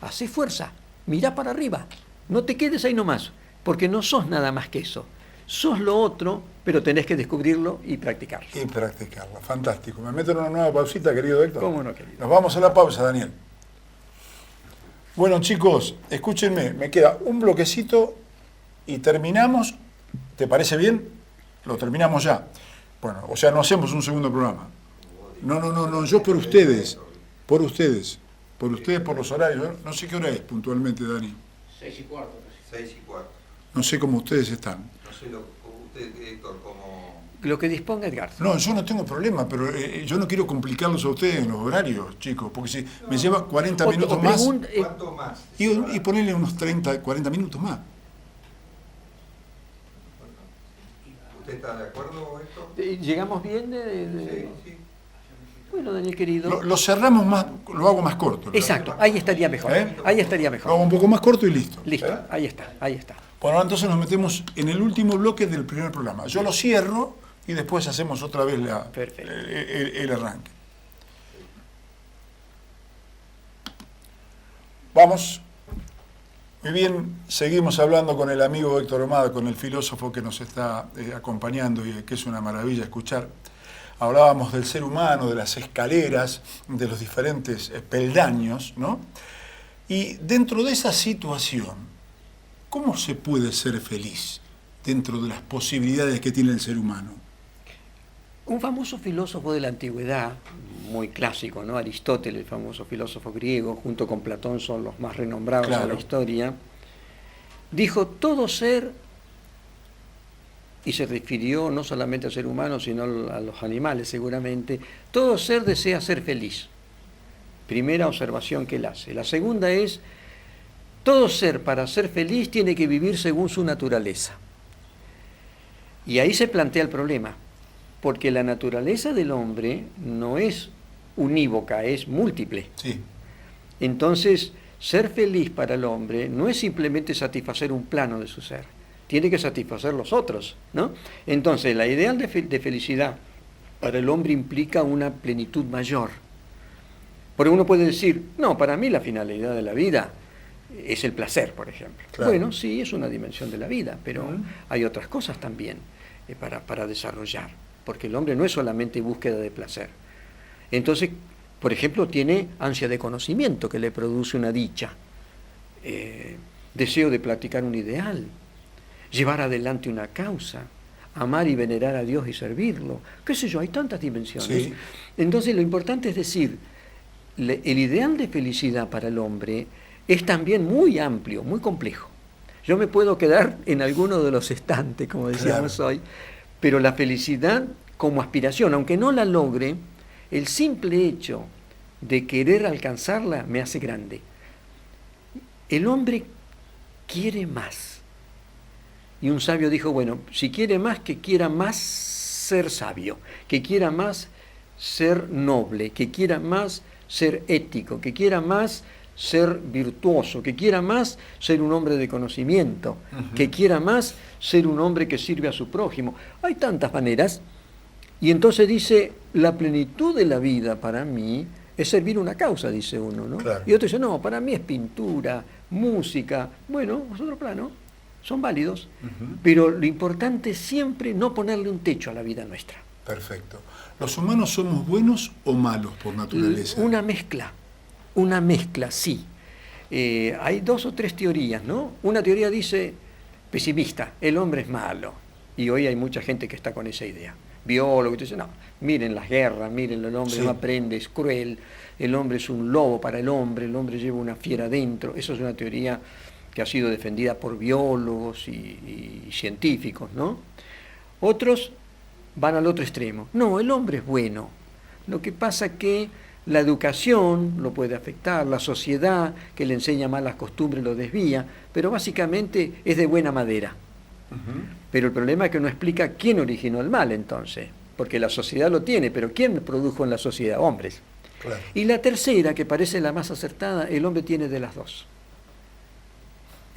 Hacé fuerza, mirá para arriba, no te quedes ahí nomás, porque no sos nada más que eso. Sos lo otro, pero tenés que descubrirlo y practicarlo. Y practicarlo. Fantástico. ¿Me meto en una nueva pausita, querido Héctor? ¿Cómo no, querido? Nos vamos a la pausa, Daniel. Bueno, chicos, escúchenme, me queda un bloquecito y terminamos. ¿Te parece bien? Lo terminamos ya. Bueno, o sea, no hacemos un segundo programa. No, yo por ustedes, por los horarios. No sé qué hora es puntualmente, Dani. 6:15. 6:15. No sé cómo ustedes están. No sé, como usted, Héctor, como... Lo que disponga Edgar. No, yo no tengo problema, pero yo no quiero complicarlos a ustedes en los horarios, chicos, porque si me lleva 40 minutos más, ¿Cuánto más? y ponerle unos 30, 40 minutos más. ¿Usted está de acuerdo, Héctor? ¿Llegamos bien? Sí. Bueno, Daniel querido. Lo cerramos más, lo hago más corto. Exacto, ahí estaría mejor. ¿Eh? Ahí estaría Lo hago mejor. un poco más corto y listo. Listo, ¿Eh? ahí está, ahí está. Bueno, entonces nos metemos en el último bloque del primer programa. Yo lo cierro y después hacemos otra vez Perfecto. el arranque. Vamos. Muy bien, seguimos hablando con el amigo Héctor Omada, con el filósofo que nos está acompañando y que es una maravilla escuchar. Hablábamos del ser humano, de las escaleras, de los diferentes peldaños, ¿no? Y dentro de esa situación, ¿cómo se puede ser feliz dentro de las posibilidades que tiene el ser humano? Un famoso filósofo de la antigüedad, muy clásico, ¿no? Aristóteles, el famoso filósofo griego, junto con Platón son los más renombrados Claro. de la historia, dijo, todo ser, y se refirió no solamente al ser humano, sino a los animales seguramente, todo ser desea ser feliz. Primera observación que él hace. La segunda es, todo ser para ser feliz tiene que vivir según su naturaleza. Y ahí se plantea el problema, porque la naturaleza del hombre no es unívoca, es múltiple. Sí, Entonces, ser feliz para el hombre no es simplemente satisfacer un plano de su ser, tiene que satisfacer los otros, ¿no? Entonces, la idea de felicidad para el hombre implica una plenitud mayor. Porque uno puede decir, no, para mí la finalidad de la vida es el placer, por ejemplo. Claro. Bueno, sí, es una dimensión de la vida, pero hay otras cosas también para desarrollar, porque el hombre no es solamente búsqueda de placer. Entonces, por ejemplo, tiene ansia de conocimiento que le produce una dicha, deseo de practicar un ideal, llevar adelante una causa, amar y venerar a Dios y servirlo, qué sé yo, hay tantas dimensiones. Sí. Entonces, lo importante es decir, el ideal de felicidad para el hombre es también muy amplio, muy complejo. Yo me puedo quedar en alguno de los estantes, como decíamos hoy, pero la felicidad como aspiración, aunque no la logre, el simple hecho de querer alcanzarla me hace grande. El hombre quiere más. Y un sabio dijo, bueno, si quiere más, que quiera más ser sabio, que quiera más ser noble, que quiera más ser ético, que quiera más ser virtuoso, que quiera más ser un hombre de conocimiento, que quiera más ser un hombre que sirve a su prójimo. Hay tantas maneras. Y entonces dice, la plenitud de la vida para mí es servir una causa, dice uno, ¿no? Claro. Y otro dice, no, para mí es pintura, música. Bueno, es otro plano, son válidos. Pero lo importante es siempre no ponerle un techo a la vida nuestra. perfecto. ¿Los humanos somos buenos o malos por naturaleza? Una mezcla, sí. Hay 2 o 3 teorías, ¿no? Una teoría dice, pesimista, el hombre es malo. Y hoy hay mucha gente que está con esa idea. Biólogos, dicen, no, miren las guerras, miren, el hombre no aprende, es cruel, el hombre es un lobo para el hombre lleva una fiera dentro. Eso es una teoría que ha sido defendida por biólogos y científicos, ¿no? Otros van al otro extremo. No, el hombre es bueno. Lo que pasa que la educación lo puede afectar, la sociedad que le enseña malas costumbres lo desvía, pero básicamente es de buena madera. Pero el problema es que no explica quién originó el mal entonces, porque la sociedad lo tiene, pero ¿quién produjo en la sociedad? Hombres. Claro. Y la tercera, que parece la más acertada, el hombre tiene de las dos.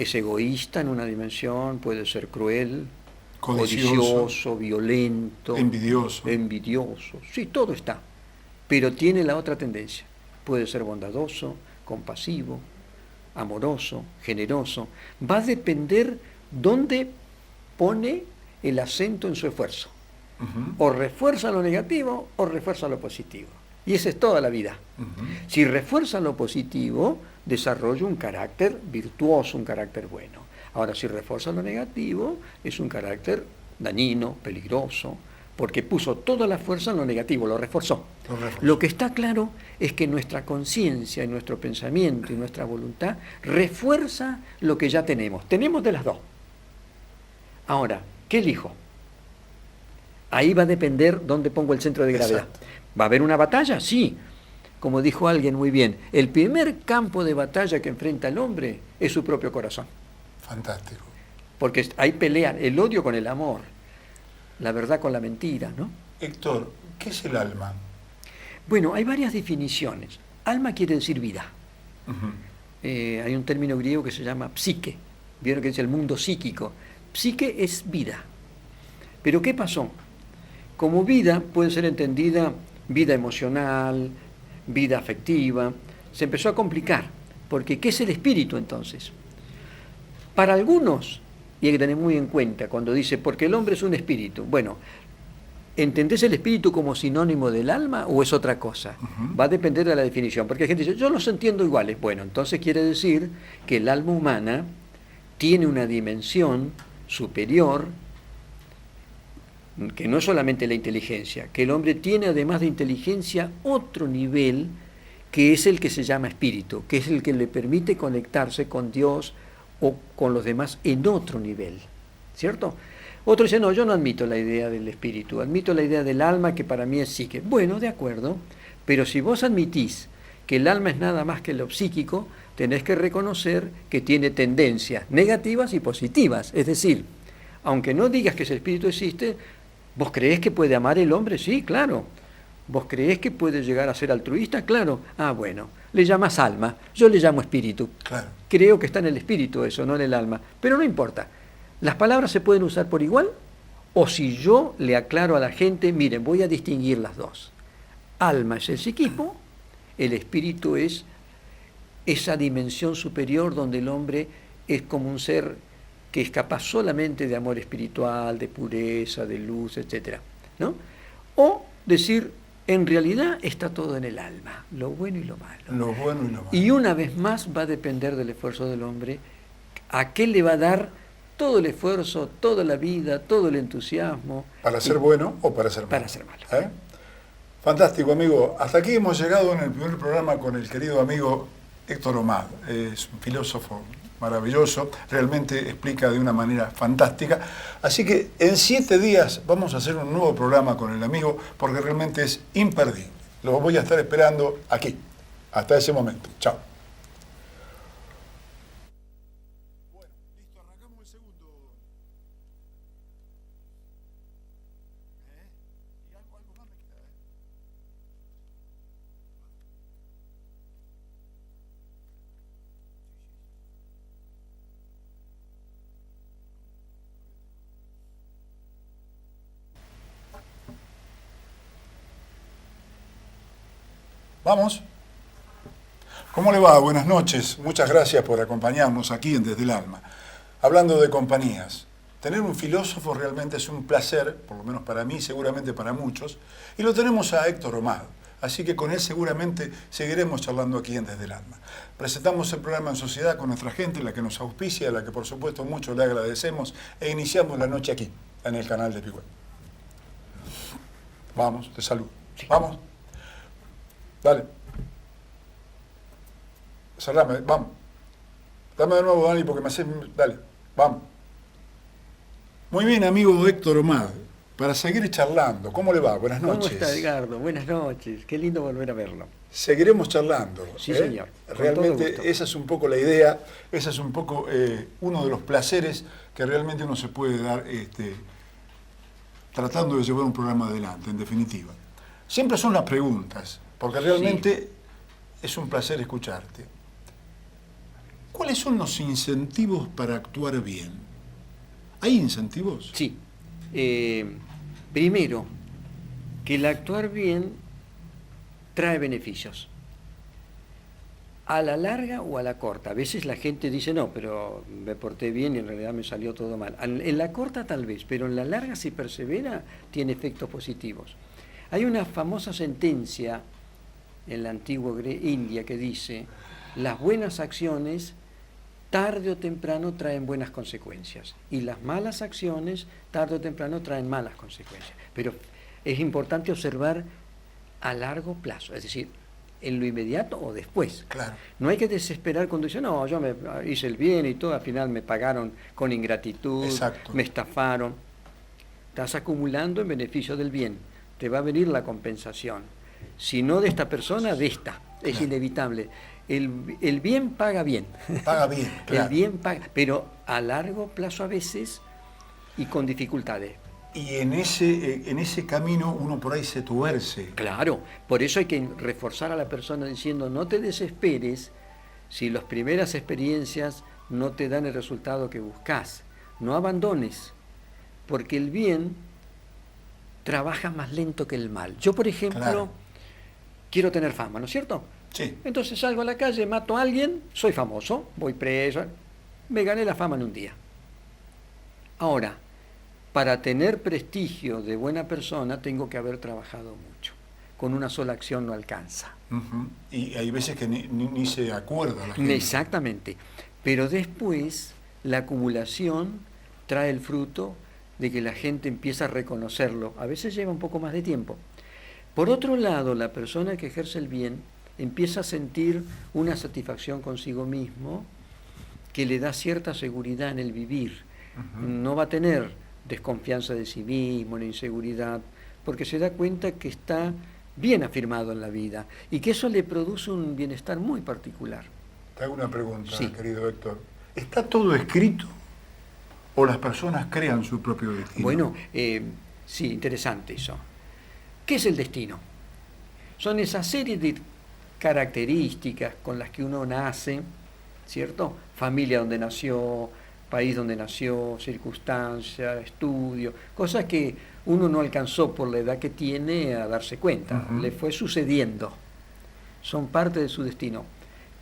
Es egoísta en una dimensión, puede ser cruel, Codicioso, codicioso, violento, envidioso. Sí, todo está. Pero tiene la otra tendencia. Puede ser bondadoso, compasivo, amoroso, generoso. Va a depender dónde pone el acento en su esfuerzo. Ujú, O refuerza lo negativo o refuerza lo positivo. Y esa es toda la vida. ujú. Si refuerza lo positivo, desarrolla un carácter virtuoso, un carácter bueno. Ahora, si refuerza lo negativo, es un carácter dañino, peligroso, porque puso toda la fuerza en lo negativo, lo reforzó. Lo reforzó. Lo que está claro es que nuestra conciencia y nuestro pensamiento y nuestra voluntad refuerza lo que ya tenemos. Tenemos de las dos. Ahora, ¿qué elijo? Ahí va a depender dónde pongo el centro de gravedad. Exacto. ¿Va a haber una batalla? Sí. Como dijo alguien muy bien, el primer campo de batalla que enfrenta el hombre es su propio corazón. Fantástico. Porque ahí pelean el odio con el amor, la verdad con la mentira, ¿no? Héctor, ¿qué es el alma? Bueno, hay varias definiciones. Alma quiere decir vida. Ujú. Hay un término griego que se llama psique. Vieron que dice el mundo psíquico. Psique es vida. Pero ¿qué pasó? Como vida puede ser entendida vida emocional, vida afectiva. Se empezó a complicar. Porque ¿qué es el espíritu entonces? Para algunos, y hay que tener muy en cuenta cuando dice, porque el hombre es un espíritu. Bueno, ¿entendés el espíritu como sinónimo del alma o es otra cosa? Ujú. Va a depender de la definición, porque hay gente que dice, yo los entiendo iguales. Bueno, entonces quiere decir que el alma humana tiene una dimensión superior, que no es solamente la inteligencia, que el hombre tiene además de inteligencia otro nivel que es el que se llama espíritu, que es el que le permite conectarse con Dios o con los demás en otro nivel, ¿cierto? Otro dice, no, yo no admito la idea del espíritu, admito la idea del alma que para mí es psique. Bueno, de acuerdo, pero si vos admitís que el alma es nada más que lo psíquico, tenés que reconocer que tiene tendencias negativas y positivas. Es decir, aunque no digas que ese espíritu existe, ¿vos creés que puede amar el hombre? Sí, claro. ¿Vos creés que puede llegar a ser altruista? Claro. Ah, bueno, le llamas alma, yo le llamo espíritu. Claro. Creo que está en el espíritu eso, no en el alma. Pero no importa. Las palabras se pueden usar por igual, o si yo le aclaro a la gente, miren, voy a distinguir las dos. Alma es el psiquismo, el espíritu es esa dimensión superior donde el hombre es como un ser que es capaz solamente de amor espiritual, de pureza, de luz, etc., ¿no? O decir, en realidad está todo en el alma, lo bueno y lo malo. Lo bueno y lo malo. Y una vez más va a depender del esfuerzo del hombre, a qué le va a dar todo el esfuerzo, toda la vida, todo el entusiasmo. ¿Para ser bueno o para ser malo? Para ser malo. ¿Eh? Fantástico, amigo. Hasta aquí hemos llegado en el primer programa con el querido amigo Héctor Omad. Es un filósofo maravilloso, realmente explica de una manera fantástica. Así que en 7 días vamos a hacer un nuevo programa con el amigo porque realmente es imperdible. Lo voy a estar esperando aquí. Hasta ese momento. Chao. Bueno, listo, arrancamos el segundo. Y algo más me queda, Vamos. ¿Cómo le va? Buenas noches. Muchas gracias por acompañarnos aquí en Desde el Alma. Hablando de compañías, tener un filósofo realmente es un placer, por lo menos para mí, seguramente para muchos, y lo tenemos a Héctor Omad. Así que con él seguramente seguiremos charlando aquí en Desde el Alma. Presentamos el programa en sociedad con nuestra gente, la que nos auspicia, a la que por supuesto mucho le agradecemos, e iniciamos la noche aquí, en el canal de Pigüé. Vamos, te saludo. Sí. Vamos. Dale. Cerrame, vamos. Dame de nuevo, Dani, porque me haces... Dale, vamos. Muy bien, amigo Héctor Omad. Para seguir charlando, ¿cómo le va? Buenas noches. ¿Cómo está, Edgardo? Buenas noches. Qué lindo volver a verlo. Seguiremos charlando. Sí, señor. Con todo Realmente gusto. esa es un poco la idea, esa es un poco uno de los placeres que realmente uno se puede dar tratando de llevar un programa adelante, en definitiva. Siempre son las preguntas, porque realmente es un placer escucharte. ¿Cuáles son los incentivos para actuar bien? ¿Hay incentivos? Sí. Primero, que el actuar bien trae beneficios. A la larga o a la corta. A veces la gente dice, no, pero me porté bien y en realidad me salió todo mal. En la corta tal vez, pero en la larga, si persevera, tiene efectos positivos. Hay una famosa sentencia en la antigua India que dice, las buenas acciones tarde o temprano traen buenas consecuencias y las malas acciones tarde o temprano traen malas consecuencias. Pero es importante observar a largo plazo, es decir, en lo inmediato o después. Claro. No hay que desesperar cuando dicen, no, yo me hice el bien y todo, al final me pagaron con ingratitud, Exacto. me estafaron. Estás acumulando en beneficio del bien, te va a venir la compensación. Si no de esta persona, de esta. Es Claro. inevitable. El bien paga bien. Paga bien, claro. El bien paga, pero a largo plazo a veces y con dificultades. Y en ese camino uno por ahí se tuerce. Claro, por eso hay que reforzar a la persona diciendo no te desesperes si las primeras experiencias no te dan el resultado que buscas. No abandones, porque el bien trabaja más lento que el mal. Yo, por ejemplo, Claro. quiero tener fama, ¿no es cierto? Sí. Entonces salgo a la calle, mato a alguien, soy famoso, voy preso, me gané la fama en un día. Ahora, para tener prestigio de buena persona tengo que haber trabajado mucho. Con una sola acción no alcanza. Ujú. Y hay veces que ni se acuerda la gente. Exactamente. Pero después la acumulación trae el fruto de que la gente empieza a reconocerlo. A veces lleva un poco más de tiempo. Por otro lado, la persona que ejerce el bien empieza a sentir una satisfacción consigo mismo que le da cierta seguridad en el vivir. Ujú. No va a tener desconfianza de sí mismo, ni inseguridad, porque se da cuenta que está bien afirmado en la vida y que eso le produce un bienestar muy particular. Te hago una pregunta, Sí. querido Héctor. ¿Está todo escrito o las personas crean su propio destino? Bueno, sí, interesante eso. ¿Qué es el destino? Son esa serie de características con las que uno nace, ¿cierto? Familia donde nació, país donde nació, circunstancias, estudio, cosas que uno no alcanzó por la edad que tiene a darse cuenta, Ujú. le fue sucediendo, son parte de su destino.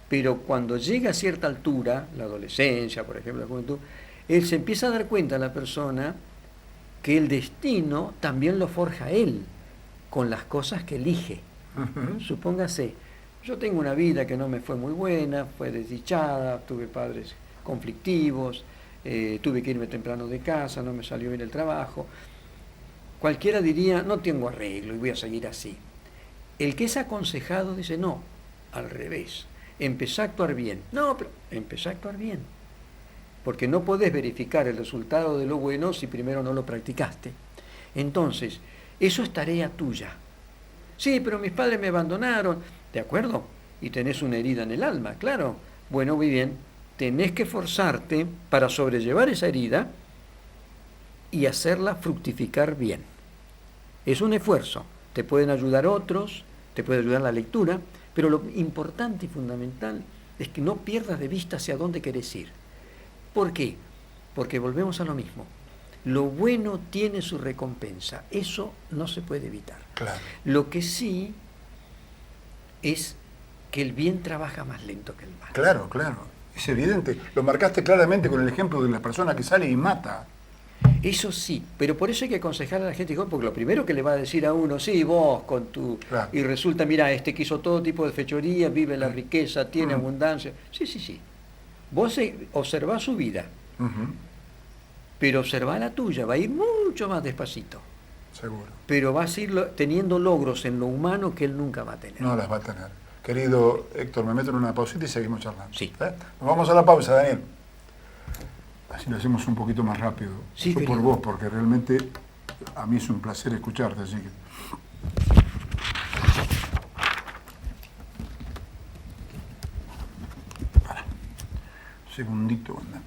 Pero cuando llega a cierta altura, la adolescencia, por ejemplo, la juventud, él se empieza a dar cuenta, la persona, que el destino también lo forja él, con las cosas que elige. Ujú. Supóngase, yo tengo una vida que no me fue muy buena, fue desdichada, tuve padres conflictivos, tuve que irme temprano de casa, no me salió bien el trabajo. Cualquiera diría, no tengo arreglo y voy a seguir así. El que es aconsejado dice, no, al revés, empecé a actuar bien. No, pero empecé a actuar bien. Porque no podés verificar el resultado de lo bueno si primero no lo practicaste. Entonces, eso es tarea tuya. Sí, pero mis padres me abandonaron. ¿De acuerdo? Y tenés una herida en el alma, claro. Bueno, muy bien. Tenés que forzarte para sobrellevar esa herida y hacerla fructificar bien. Es un esfuerzo. Te pueden ayudar otros, te puede ayudar la lectura, pero lo importante y fundamental es que no pierdas de vista hacia dónde querés ir. ¿Por qué? Porque volvemos a lo mismo. Lo bueno tiene su recompensa. Eso no se puede evitar. Claro. Lo que sí es que el bien trabaja más lento que el mal. Claro, claro. Es evidente. Lo marcaste claramente con el ejemplo de la persona que sale y mata. Eso sí, pero por eso hay que aconsejar a la gente, porque lo primero que le va a decir a uno, sí, vos con tu... Claro. Y resulta, mira, este que hizo todo tipo de fechoría, vive en la riqueza, tiene abundancia. Sí, sí, sí. Vos observás su vida, Ujú. pero observá la tuya, va a ir mucho más despacito. Seguro. Pero vas a ir teniendo logros en lo humano que él nunca va a tener. No las va a tener. Querido Héctor, me meto en una pausita y seguimos charlando. Sí. Nos vamos a la pausa, Daniel. Así lo hacemos un poquito más rápido. Sí, Yo por querido. vos, porque realmente a mí es un placer escucharte, así que... Para. Segundito, anda.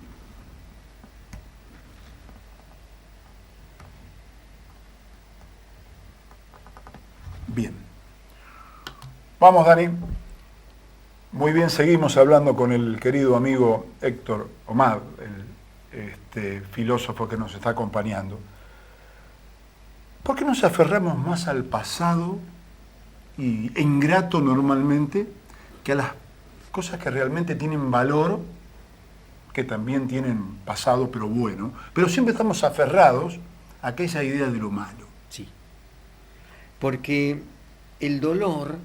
Bien. Vamos, Dani. Muy bien, seguimos hablando con el querido amigo Héctor Omar, el filósofo que nos está acompañando. ¿Por qué nos aferramos más al pasado e ingrato normalmente que a las cosas que realmente tienen valor, que también tienen pasado pero bueno? Pero siempre estamos aferrados a aquella idea de lo malo. Sí. Porque el dolor,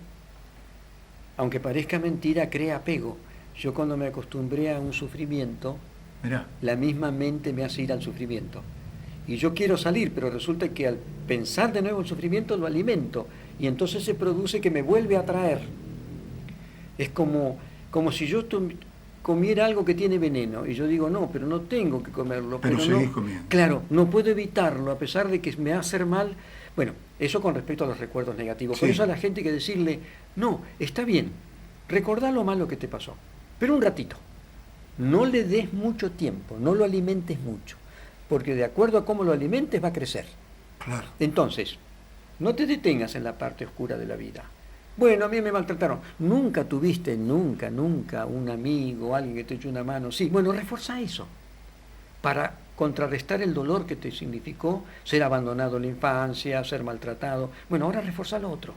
aunque parezca mentira, crea apego. Yo cuando me acostumbré a un sufrimiento, Mirá, la misma mente me hace ir al sufrimiento. Y yo quiero salir, pero resulta que al pensar de nuevo en sufrimiento lo alimento. Y entonces se produce que me vuelve a atraer. Es como si yo comiera algo que tiene veneno. Y yo digo, no, pero no tengo que comerlo. pero seguís no, comiendo. Claro, no puedo evitarlo, a pesar de que me va a hacer mal. Bueno, eso con respecto a los recuerdos negativos. Por Sí. eso a la gente hay que decirle, no, está bien, recordá lo malo que te pasó, pero un ratito. No le des mucho tiempo, no lo alimentes mucho, porque de acuerdo a cómo lo alimentes va a crecer. Claro. Entonces, no te detengas en la parte oscura de la vida. Bueno, a mí me maltrataron. Nunca tuviste, nunca, un amigo, alguien que te echó una mano. Sí, bueno, refuerza eso para contrarrestar el dolor que te significó ser abandonado en la infancia, ser maltratado. Bueno, ahora refuerza lo otro.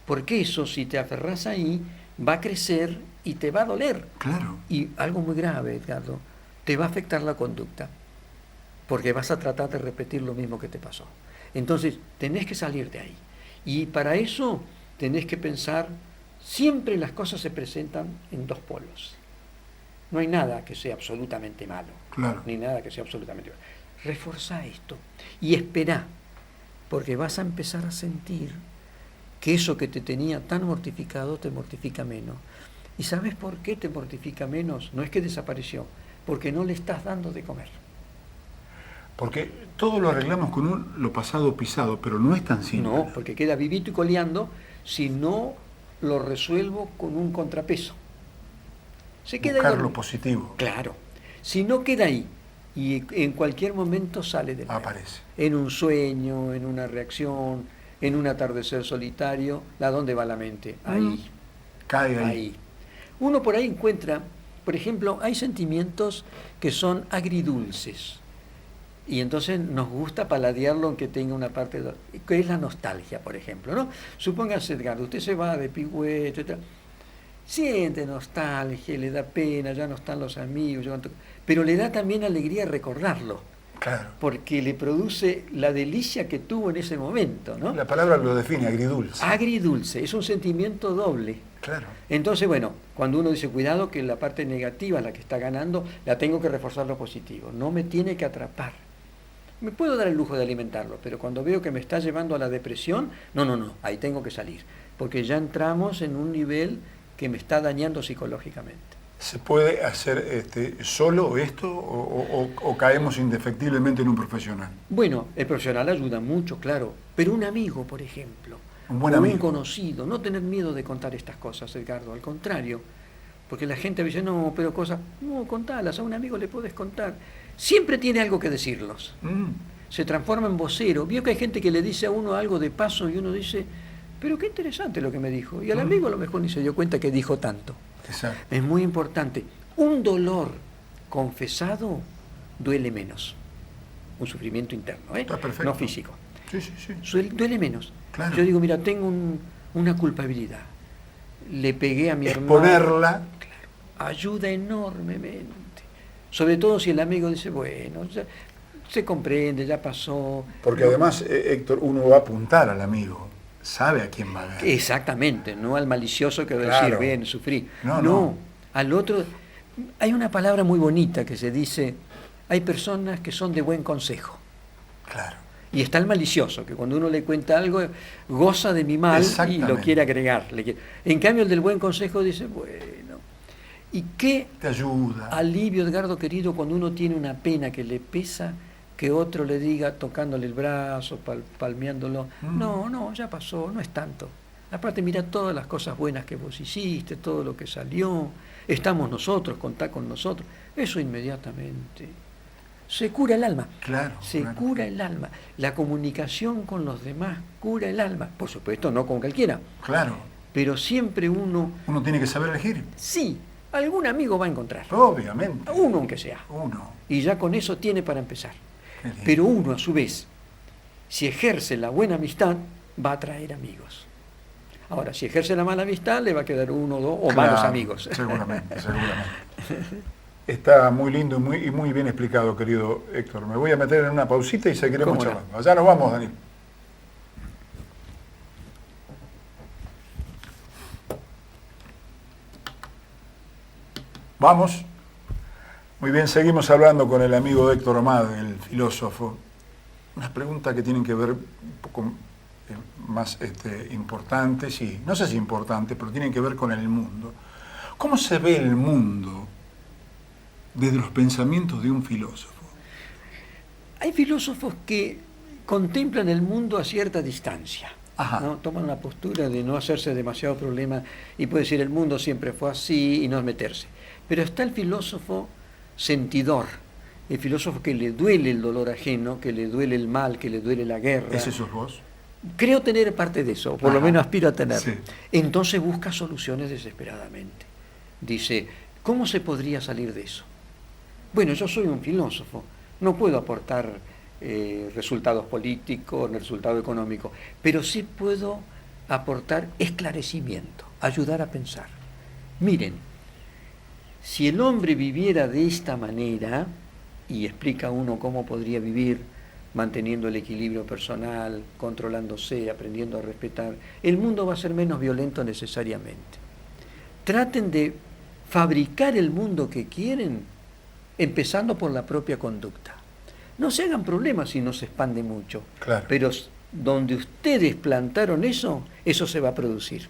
Porque eso, si te aferras ahí, va a crecer y te va a doler. Claro. Y algo muy grave, Edgardo, te va a afectar la conducta, porque vas a tratar de repetir lo mismo que te pasó. Entonces, tenés que salir de ahí. Y para eso tenés que pensar, siempre las cosas se presentan en dos polos. No hay nada que sea absolutamente malo, Claro. ni nada que sea absolutamente malo. Reforzá esto y esperá, porque vas a empezar a sentir que eso que te tenía tan mortificado te mortifica menos. ¿Y sabes por qué te mortifica menos? No es que desapareció, porque no le estás dando de comer. Porque todo lo arreglamos con lo pasado pisado, pero no es tan simple. No, porque queda vivito y coleando si no lo resuelvo con un contrapeso. Se queda Buscar ahí. lo positivo. Claro. Si no queda ahí y en cualquier momento sale de nuevo. Aparece. En un sueño, en una reacción, en un atardecer solitario, ¿a dónde va la mente? Ahí. Cae ahí. Ahí. Uno por ahí encuentra, por ejemplo, hay sentimientos que son agridulces. Y entonces nos gusta paladearlo aunque tenga una parte, que es la nostalgia, por ejemplo, ¿no? Supóngase, Edgardo, usted se va de Pigüé, etc. Siente nostalgia, le da pena, ya no están los amigos, pero le da también alegría recordarlo, Claro. porque le produce la delicia que tuvo en ese momento, ¿no? La palabra lo define, agridulce. Agridulce, es un sentimiento doble. Claro. Entonces, bueno, cuando uno dice, cuidado que la parte negativa, la que está ganando, la tengo que reforzar lo positivo, no me tiene que atrapar. Me puedo dar el lujo de alimentarlo, pero cuando veo que me está llevando a la depresión, no, ahí tengo que salir, porque ya entramos en un nivel que me está dañando psicológicamente. ¿Se puede hacer solo esto o caemos indefectiblemente en un profesional? Bueno, el profesional ayuda mucho, claro, pero un amigo, por ejemplo, Un buen o amigo. un conocido, no tener miedo de contar estas cosas, Edgardo, al contrario, porque la gente dice, no, pero cosas, no, contalas, a un amigo le puedes contar, siempre tiene algo que decirlos, se transforma en vocero. Vio que hay gente que le dice a uno algo de paso y uno dice, pero qué interesante lo que me dijo, y al amigo a lo mejor ni se dio cuenta que dijo tanto. Exacto. Es muy importante. Un dolor confesado duele menos. Un sufrimiento interno, Está perfecto. no físico. Sí. Duele menos. Claro. Yo digo, mira, tengo una culpabilidad. Le pegué a mi hermano. Exponerla. Claro, ayuda enormemente. Sobre todo si el amigo dice, bueno, ya se comprende, ya pasó. Porque además, Héctor, uno va a apuntar al amigo. Sabe a quién va a dar. Exactamente, no al malicioso que va a Claro. decir, bien, sufrí. No. Al otro. Hay una palabra muy bonita que se dice, hay personas que son de buen consejo. Claro. Y está el malicioso, que cuando uno le cuenta algo, goza de mi mal y lo Exactamente. quiere agregar. En cambio, el del buen consejo dice, bueno. ¿Y qué Te ayuda. alivio, Edgardo querido, cuando uno tiene una pena que le pesa, que otro le diga, tocándole el brazo, palmeándolo, no, ya pasó, no es tanto. Aparte, mira todas las cosas buenas que vos hiciste, todo lo que salió, estamos nosotros, contá con nosotros. Eso inmediatamente se cura el alma. Claro. Se claro. cura el alma. La comunicación con los demás cura el alma. Por supuesto, no con cualquiera, Claro. pero siempre uno, Uno tiene que saber elegir. sí, algún amigo va a encontrar, Obviamente. uno aunque sea, Uno. y ya con eso tiene para empezar. Qué lindo. Pero uno, a su vez, si ejerce la buena amistad, va a traer amigos. Ahora, si ejerce la mala amistad, le va a quedar uno, dos o Claro, malos amigos. Seguramente, seguramente. Está muy lindo y muy bien explicado, querido Héctor. Me voy a meter en una pausita y seguiremos ¿Cómo no? charlando. Allá nos vamos, Daniel. Vamos. Muy bien, seguimos hablando con el amigo Héctor Omad, el filósofo. Unas preguntas que tienen que ver un poco más importantes, y no sé si importantes, pero tienen que ver con el mundo. ¿Cómo se ve el mundo desde los pensamientos de un filósofo? Hay filósofos que contemplan el mundo a cierta distancia. Ajá. ¿No? Toman la postura de no hacerse demasiado problema y puede decir el mundo siempre fue así y no meterse. Pero está el filósofo sentidor, el filósofo que le duele el dolor ajeno, que le duele el mal, que le duele la guerra. ¿Ese sos vos? Creo tener parte de eso, por lo Ajá. menos aspiro a tener. Sí. Entonces busca soluciones desesperadamente. Dice, ¿cómo se podría salir de eso? Bueno, yo soy un filósofo, no puedo aportar resultados políticos, resultados económicos, pero sí puedo aportar esclarecimiento, ayudar a pensar. Miren, si el hombre viviera de esta manera, y explica uno cómo podría vivir manteniendo el equilibrio personal, controlándose, aprendiendo a respetar, el mundo va a ser menos violento necesariamente. Traten de fabricar el mundo que quieren, empezando por la propia conducta. No se hagan problemas si no se expande mucho, Claro. pero donde ustedes plantaron eso, eso se va a producir.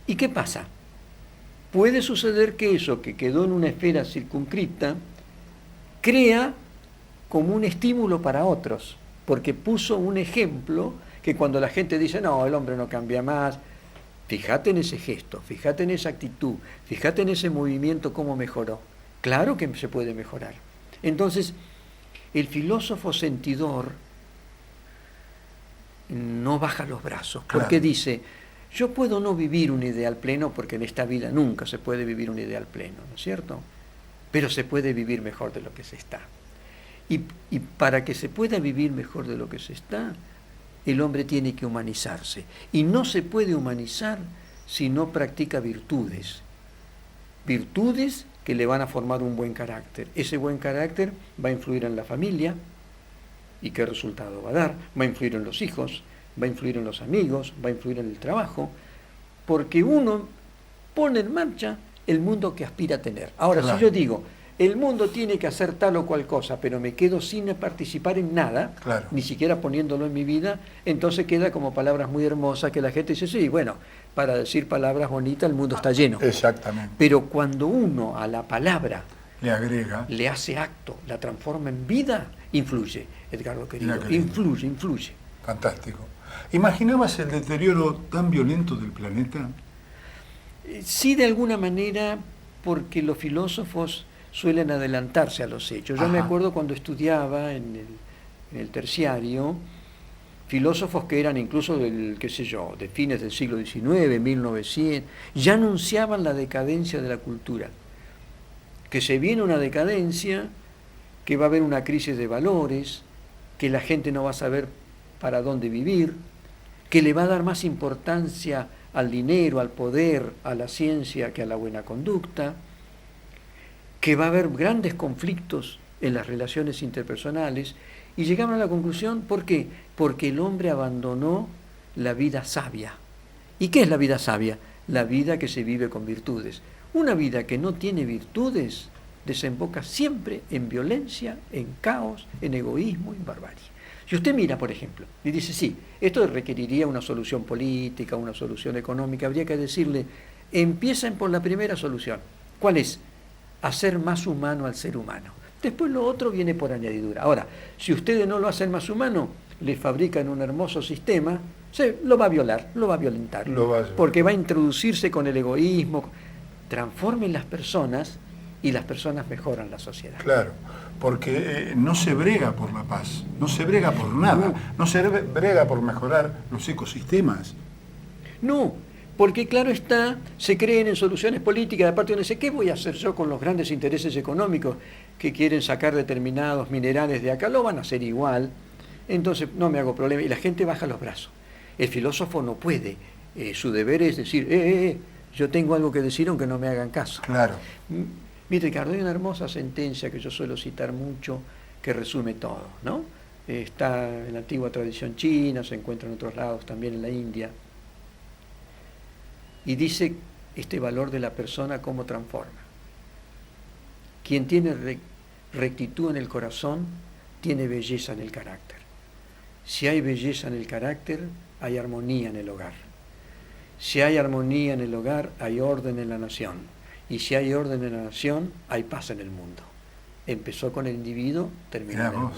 ¿Y qué pasa? Puede suceder que eso que quedó en una esfera circunscrita crea como un estímulo para otros, porque puso un ejemplo que cuando la gente dice, no, el hombre no cambia más, fíjate en ese gesto, fíjate en esa actitud, fíjate en ese movimiento, cómo mejoró. Claro que se puede mejorar. Entonces, el filósofo sentidor no baja los brazos, porque Claro. dice, yo puedo no vivir un ideal pleno, porque en esta vida nunca se puede vivir un ideal pleno, ¿no es cierto? Pero se puede vivir mejor de lo que se está. Y para que se pueda vivir mejor de lo que se está, el hombre tiene que humanizarse. Y no se puede humanizar si no practica virtudes. Virtudes que le van a formar un buen carácter. Ese buen carácter va a influir en la familia. ¿Y qué resultado va a dar? Va a influir en los hijos, va a influir en los amigos, va a influir en el trabajo, porque uno pone en marcha el mundo que aspira a tener. Ahora, Claro. si yo digo, el mundo tiene que hacer tal o cual cosa, pero me quedo sin participar en nada, Claro. ni siquiera poniéndolo en mi vida, entonces queda como palabras muy hermosas que la gente dice, sí, bueno, para decir palabras bonitas el mundo está lleno. Exactamente. Pero cuando uno a la palabra Le agrega. le hace acto, la transforma en vida, influye, Edgardo querido, Mira qué lindo. influye. Fantástico. ¿Imaginabas el deterioro tan violento del planeta? Sí, de alguna manera, porque los filósofos suelen adelantarse a los hechos. Yo me Ajá. acuerdo cuando estudiaba en el terciario, filósofos que eran incluso del, qué sé yo, de fines del siglo XIX, 1900, ya anunciaban la decadencia de la cultura, que se viene una decadencia, que va a haber una crisis de valores, que la gente no va a saber para dónde vivir, que le va a dar más importancia al dinero, al poder, a la ciencia que a la buena conducta, que va a haber grandes conflictos en las relaciones interpersonales, y llegaron a la conclusión, ¿por qué? Porque el hombre abandonó la vida sabia. ¿Y qué es la vida sabia? La vida que se vive con virtudes. Una vida que no tiene virtudes desemboca siempre en violencia, en caos, en egoísmo, en barbarie. Si usted mira, por ejemplo, y dice, sí, esto requeriría una solución política, una solución económica, habría que decirle, empiecen por la primera solución. ¿Cuál es? Hacer más humano al ser humano. Después lo otro viene por añadidura. Ahora, si ustedes no lo hacen más humano, le fabrican un hermoso sistema, lo va a violar, lo va a violentar, porque va a introducirse con el egoísmo. Transformen las personas y las personas mejoran la sociedad. Claro, porque no se brega por la paz, no se brega por nada, no se brega por mejorar los ecosistemas. No, Porque claro está, se creen en soluciones políticas de parte de uno dice, ¿qué voy a hacer yo con los grandes intereses económicos que quieren sacar determinados minerales de acá? Lo van a hacer igual, entonces no me hago problema. Y la gente baja los brazos. El filósofo no puede, su deber es decir, yo tengo algo que decir aunque no me hagan caso. Claro. Mire, Ricardo, hay una hermosa sentencia que yo suelo citar mucho que resume todo, ¿no? Está en la antigua tradición china, se encuentra en otros lados, también en la India. Y dice este valor de la persona cómo transforma. Quien tiene rectitud en el corazón, tiene belleza en el carácter. Si hay belleza en el carácter, hay armonía en el hogar. Si hay armonía en el hogar, hay orden en la nación. Y si hay orden en la nación, hay paz en el mundo. Empezó con el individuo, terminó en el mundo.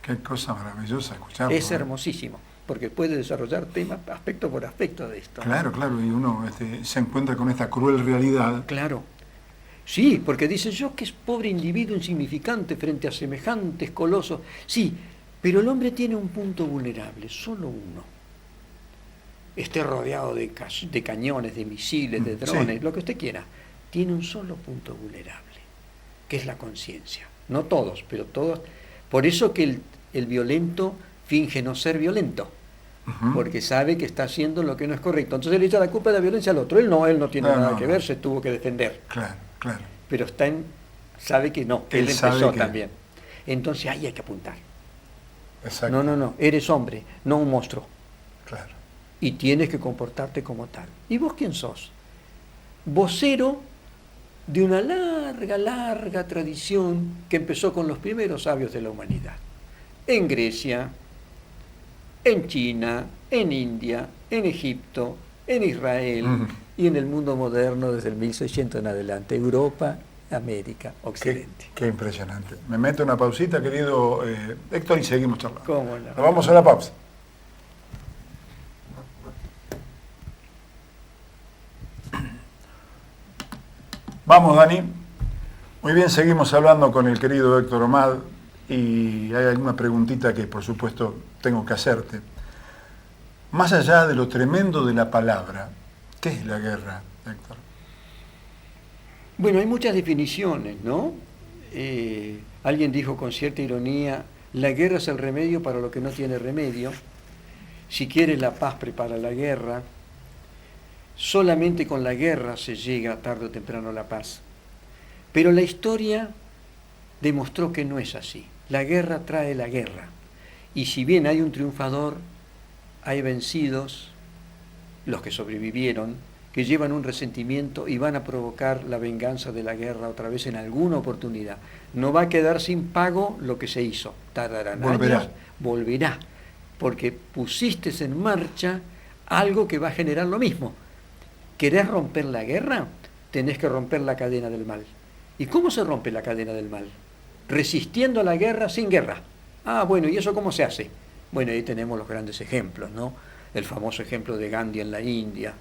Qué cosa maravillosa escucharlo. Es hermosísimo, porque puede desarrollar temas aspecto por aspecto de esto. Claro, claro, y uno se encuentra con esta cruel realidad. Claro. Sí, porque dice yo que es pobre individuo insignificante frente a semejantes colosos. Sí, pero el hombre tiene un punto vulnerable, solo uno. Esté rodeado de cañones, de misiles, de drones, lo que usted quiera. Tiene un solo punto vulnerable, que es la conciencia. No todos, pero todos. Por eso que el violento finge no ser violento, porque sabe que está haciendo lo que no es correcto. Entonces le echa la culpa de la violencia al otro. Él no tiene nada que ver, se tuvo que defender. Claro, claro. Pero sabe que no, que él empezó también. Entonces ahí hay que apuntar. Exacto. No, eres hombre, no un monstruo. Claro. Y tienes que comportarte como tal. ¿Y vos quién sos? Vocero de una larga tradición que empezó con los primeros sabios de la humanidad. En Grecia, en China, en India, en Egipto, en Israel y en el mundo moderno desde el 1600 en adelante. Europa, América, Occidente. Qué impresionante. Me meto una pausita, querido Héctor, y seguimos charlando. ¿Cómo no? Nos vamos a la pausa. Vamos, Dani. Muy bien, seguimos hablando con el querido Héctor Omad y hay alguna preguntita que por supuesto tengo que hacerte. Más allá de lo tremendo de la palabra, ¿qué es la guerra, Héctor? Bueno, hay muchas definiciones, ¿no? Alguien dijo con cierta ironía, la guerra es el remedio para lo que no tiene remedio. Si quieres la paz, prepara la guerra. Solamente con la guerra se llega tarde o temprano a la paz. Pero la historia demostró que no es así. La guerra trae la guerra. Y si bien hay un triunfador, hay vencidos, los que sobrevivieron, que llevan un resentimiento y van a provocar la venganza de la guerra otra vez en alguna oportunidad. No va a quedar sin pago lo que se hizo. Tardarán años, volverá. Porque pusiste en marcha algo que va a generar lo mismo. ¿Querés romper la guerra? Tenés que romper la cadena del mal. ¿Y cómo se rompe la cadena del mal? Resistiendo a la guerra sin guerra. Bueno, ¿y eso cómo se hace? Bueno, ahí tenemos los grandes ejemplos, ¿no? El famoso ejemplo de Gandhi en la India.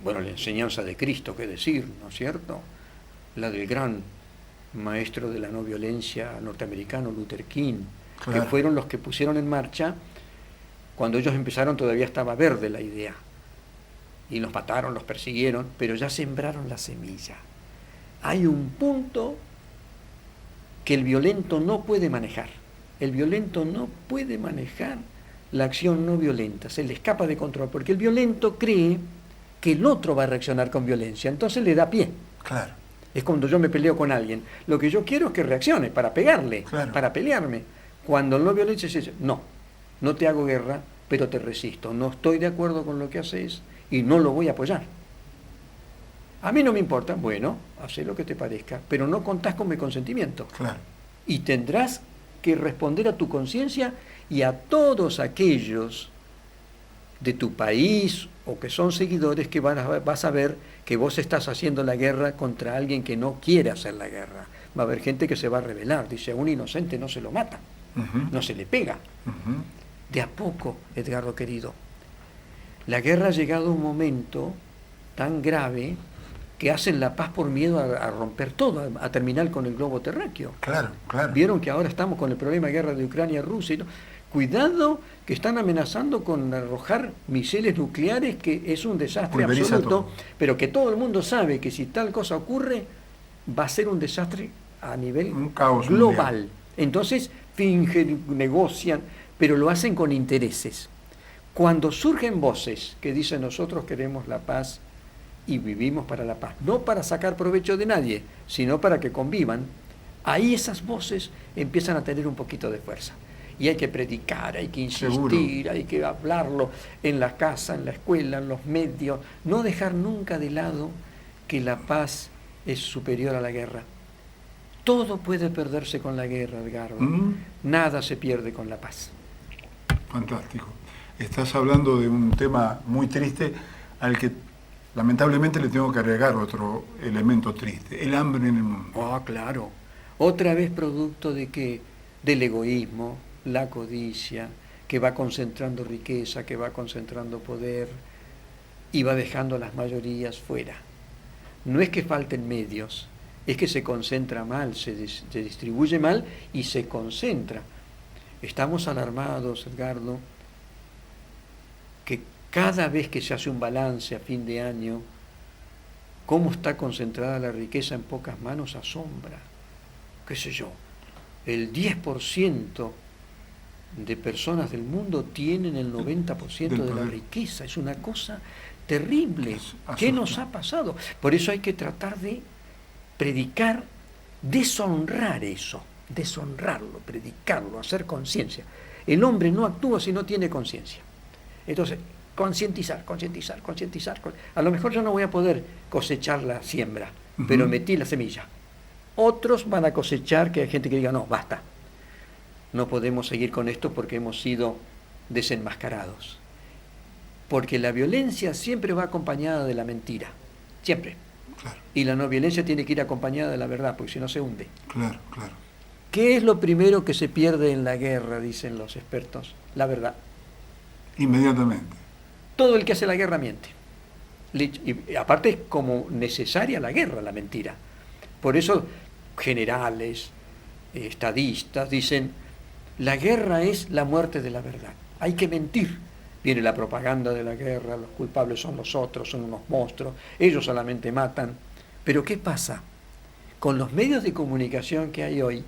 Bueno, la enseñanza de Cristo, qué decir, ¿no es cierto? La del gran maestro de la no violencia norteamericano, Luther King, claro, que fueron los que pusieron en marcha. Cuando ellos empezaron todavía estaba verde la idea. Y los mataron, los persiguieron, pero ya sembraron la semilla. Hay un punto que el violento no puede manejar. El violento no puede manejar la acción no violenta, se le escapa de control, porque el violento cree que el otro va a reaccionar con violencia, entonces le da pie. Claro. Es cuando yo me peleo con alguien. Lo que yo quiero es que reaccione para pegarle, claro, para pelearme. Cuando el no violencia dice, no te hago guerra, pero te resisto. No estoy de acuerdo con lo que haces y no lo voy a apoyar. A mí no me importa, bueno, haz lo que te parezca, pero no contás con mi consentimiento. Claro. Y tendrás que responder a tu conciencia y a todos aquellos de tu país o que son seguidores que vas a ver que vos estás haciendo la guerra contra alguien que no quiere hacer la guerra. Va a haber gente que se va a rebelar, dice, a un inocente no se lo mata, no se le pega. De a poco, Edgardo querido, la guerra ha llegado a un momento tan grave que hacen la paz por miedo a romper todo, a terminar con el globo terráqueo. Claro, claro. Vieron que ahora estamos con el problema de guerra de Ucrania-Rusia. Cuidado que están amenazando con arrojar misiles nucleares, que es un desastre Pulveriza absoluto, todo. pero que todo el mundo sabe que si tal cosa ocurre, va a ser un desastre a nivel Un caos global. mundial. Entonces fingen, negocian, pero lo hacen con intereses. Cuando surgen voces que dicen nosotros queremos la paz y vivimos para la paz, no para sacar provecho de nadie, sino para que convivan, ahí esas voces empiezan a tener un poquito de fuerza. Y hay que predicar, hay que insistir, Seguro. hay que hablarlo en la casa, en la escuela, en los medios, no dejar nunca de lado que la paz es superior a la guerra. Todo puede perderse con la guerra, Edgardo. Nada se pierde con la paz. Fantástico. Estás hablando de un tema muy triste al que lamentablemente le tengo que agregar otro elemento triste, el hambre en el mundo. Ah, claro. Otra vez producto de que del egoísmo, la codicia, que va concentrando riqueza, que va concentrando poder y va dejando a las mayorías fuera. No es que falten medios, es que se concentra mal, se distribuye mal y se concentra. Estamos alarmados, Edgardo, que cada vez que se hace un balance a fin de año, cómo está concentrada la riqueza en pocas manos asombra. Qué sé yo, el 10% de personas del mundo tienen el 90% de la poder. riqueza. Es una cosa terrible. Es ¿Qué nos asusta. ha pasado? Por eso hay que tratar de predicar, deshonrar eso, deshonrarlo, predicarlo, hacer conciencia. El hombre no actúa si no tiene conciencia. Entonces, concientizar. A lo mejor yo no voy a poder cosechar la siembra, pero metí la semilla. Otros van a cosechar, que hay gente que diga, no, basta. No podemos seguir con esto porque hemos sido desenmascarados. Porque la violencia siempre va acompañada de la mentira. Siempre. Claro, Y la no violencia tiene que ir acompañada de la verdad, porque si no se hunde. claro, claro. ¿Qué es lo primero que se pierde en la guerra, dicen los expertos? La verdad. Inmediatamente. Todo el que hace la guerra miente. Y aparte es como necesaria la guerra, la mentira. Por eso generales, estadistas dicen, la guerra es la muerte de la verdad. Hay que mentir. Viene la propaganda de la guerra, los culpables son los otros, son unos monstruos, ellos solamente matan. Pero ¿qué pasa? Con los medios de comunicación que hay hoy,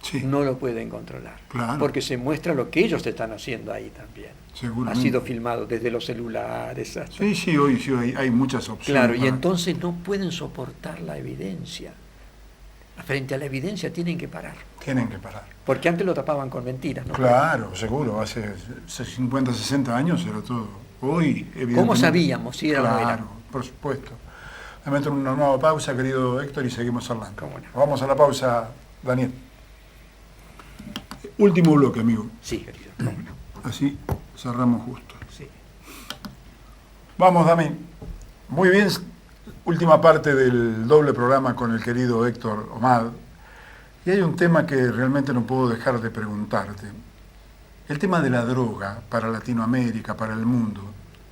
Sí, no lo pueden controlar. Claro. Porque se muestra lo que ellos están haciendo ahí también. seguramente. Ha sido filmado desde los celulares hasta... Sí, hoy hay muchas opciones. Claro, y para- entonces no pueden soportar la evidencia. Frente a la evidencia tienen que parar. Tienen que parar. Porque antes lo tapaban con mentiras, ¿no? Claro, seguro. Hace 50, 60 años era todo. Hoy, evidentemente... ¿Cómo sabíamos si era o no era? Claro, por supuesto. Me meto en una nueva pausa, querido Héctor, y seguimos hablando. ¿Cómo no? Vamos a la pausa, Daniel. Último bloque, amigo. Sí, querido. ¿Cómo no? Así cerramos justo. Sí. Vamos, Dami. Muy bien. Última parte del doble programa con el querido Héctor Omad. Y hay un tema que realmente no puedo dejar de preguntarte. El tema de la droga para Latinoamérica, para el mundo,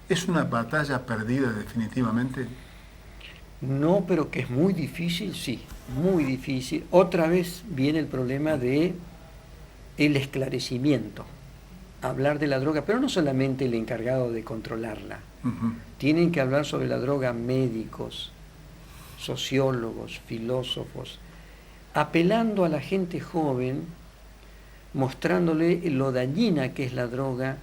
¿es una batalla perdida definitivamente? No, pero que es muy difícil, sí, muy difícil. Otra vez viene el problema de el esclarecimiento. Hablar de la droga, pero no solamente el encargado de controlarla. Ujú. Tienen que hablar sobre la droga médicos, sociólogos, filósofos, apelando a la gente joven, mostrándole lo dañina que es la droga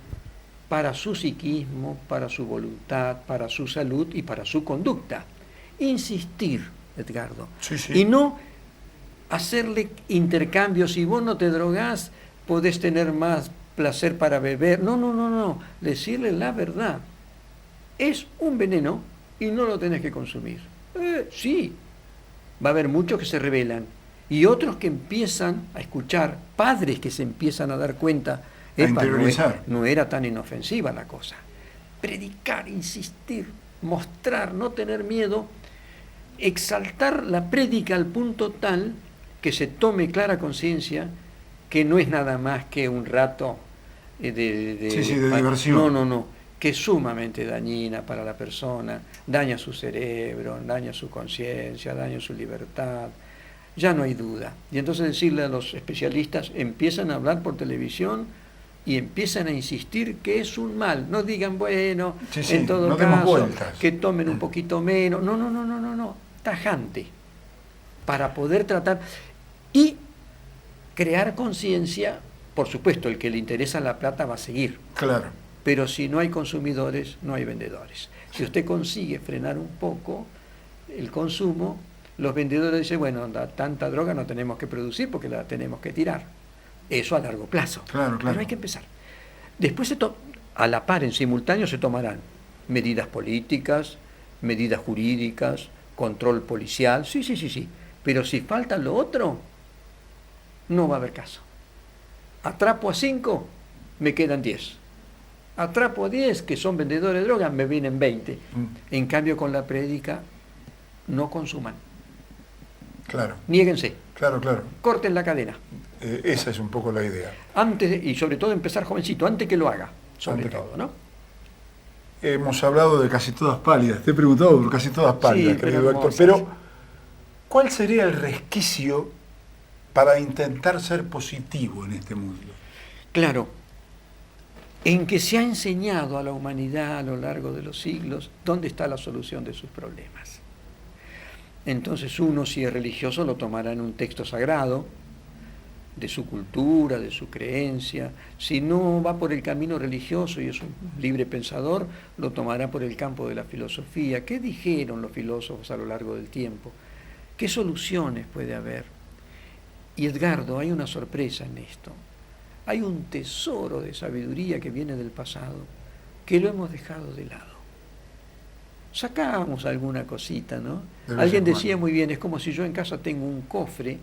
para su psiquismo, para su voluntad, para su salud y para su conducta. Insistir, Edgardo, Sí, sí. y no hacerle intercambios. Si vos no te drogás, podés tener más placer para beber. No. Decirle la verdad. Es un veneno y no lo tenés que consumir. Sí, va a haber muchos que se rebelan y otros que empiezan a escuchar, padres que se empiezan a dar cuenta, "Epa, interiorizar. no era tan inofensiva la cosa". Predicar, insistir, mostrar, no tener miedo, exaltar la prédica al punto tal que se tome clara conciencia que no es nada más que un rato de diversión. No, que es sumamente dañina para la persona, daña su cerebro, daña su conciencia, daña su libertad, ya no hay duda. Y entonces decirle a los especialistas, empiezan a hablar por televisión y empiezan a insistir que es un mal. No digan, bueno, Sí, sí, en todo no demos caso, vueltas. que tomen un poquito menos. No, no, no, no, no, no. Tajante. Para poder tratar y crear conciencia. Por supuesto, el que le interesa la plata va a seguir. Claro. Pero si no hay consumidores, no hay vendedores. Si usted consigue frenar un poco el consumo, los vendedores dicen, bueno, tanta droga no tenemos que producir porque la tenemos que tirar. Eso a largo plazo. Claro, claro. Pero hay que empezar. Después, a la par, en simultáneo, se tomarán medidas políticas, medidas jurídicas, control policial. Sí, sí, sí, sí. Pero si falta lo otro, no va a haber caso. Atrapo a 5, me quedan 10. Atrapo a 10, que son vendedores de drogas, me vienen 20. En cambio, con la prédica, no consuman. Claro, Niéguense. claro, claro. Corten la cadena. Esa es un poco la idea. Antes, y sobre todo empezar jovencito, antes que lo haga, sobre Antes que- todo, ¿no? Hemos hablado de casi todas pálidas. Te he preguntado por casi todas pálidas, Sí, pero querido Héctor. hermosas. Pero, ¿cuál sería el resquicio para intentar ser positivo en este mundo? Claro, en que se ha enseñado a la humanidad a lo largo de los siglos dónde está la solución de sus problemas. Entonces uno, si es religioso, lo tomará en un texto sagrado, de su cultura, de su creencia. Si no va por el camino religioso y es un libre pensador, lo tomará por el campo de la filosofía. ¿Qué dijeron los filósofos a lo largo del tiempo? ¿Qué soluciones puede haber? Y Edgardo, hay una sorpresa en esto. Hay un tesoro de sabiduría que viene del pasado, que lo hemos dejado de lado. Sacábamos alguna cosita, ¿no? De vez Alguien en decía cuando. muy bien, es como si yo en casa tengo un cofre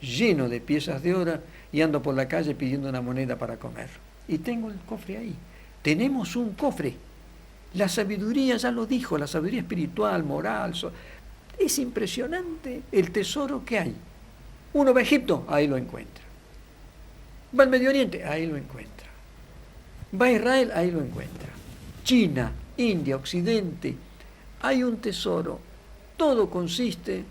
lleno de piezas de oro y ando por la calle pidiendo una moneda para comer. Y tengo el cofre ahí. Tenemos un cofre. La sabiduría, ya lo dijo, la sabiduría espiritual, moral. Es impresionante el tesoro que hay. Uno va a Egipto, ahí lo encuentra. Va al Medio Oriente, ahí lo encuentra. Va a Israel, ahí lo encuentra. China, India, Occidente, hay un tesoro. Todo consiste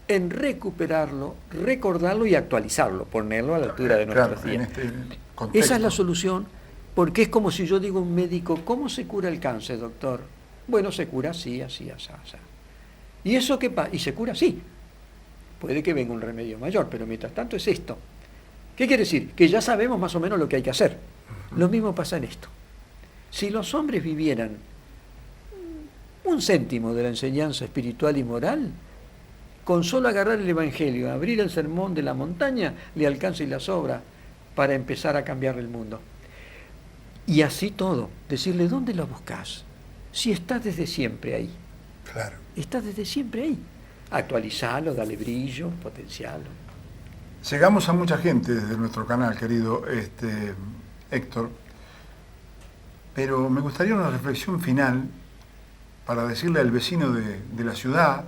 en recuperarlo, recordarlo y actualizarlo, ponerlo a la altura de nuestros Claro, en días. este contexto. Esa es la solución, porque es como si yo digo a un médico, ¿cómo se cura el cáncer, doctor? Bueno, se cura así, así, así, así. ¿Y eso qué pasa? Y se cura así. Puede que venga un remedio mayor, pero mientras tanto es esto. ¿Qué quiere decir? Que ya sabemos más o menos lo que hay que hacer. Lo mismo pasa en esto. Si los hombres vivieran un céntimo de la enseñanza espiritual y moral, con solo agarrar el Evangelio, abrir el sermón de la montaña, le alcanza y la sobra para empezar a cambiar el mundo. Y así todo, decirle, ¿dónde lo buscas? Si está desde siempre ahí. Claro. Está desde siempre ahí. Actualizalo, dale brillo, potencialo. Llegamos a mucha gente desde nuestro canal, querido Héctor, pero me gustaría una reflexión final para decirle al vecino de la ciudad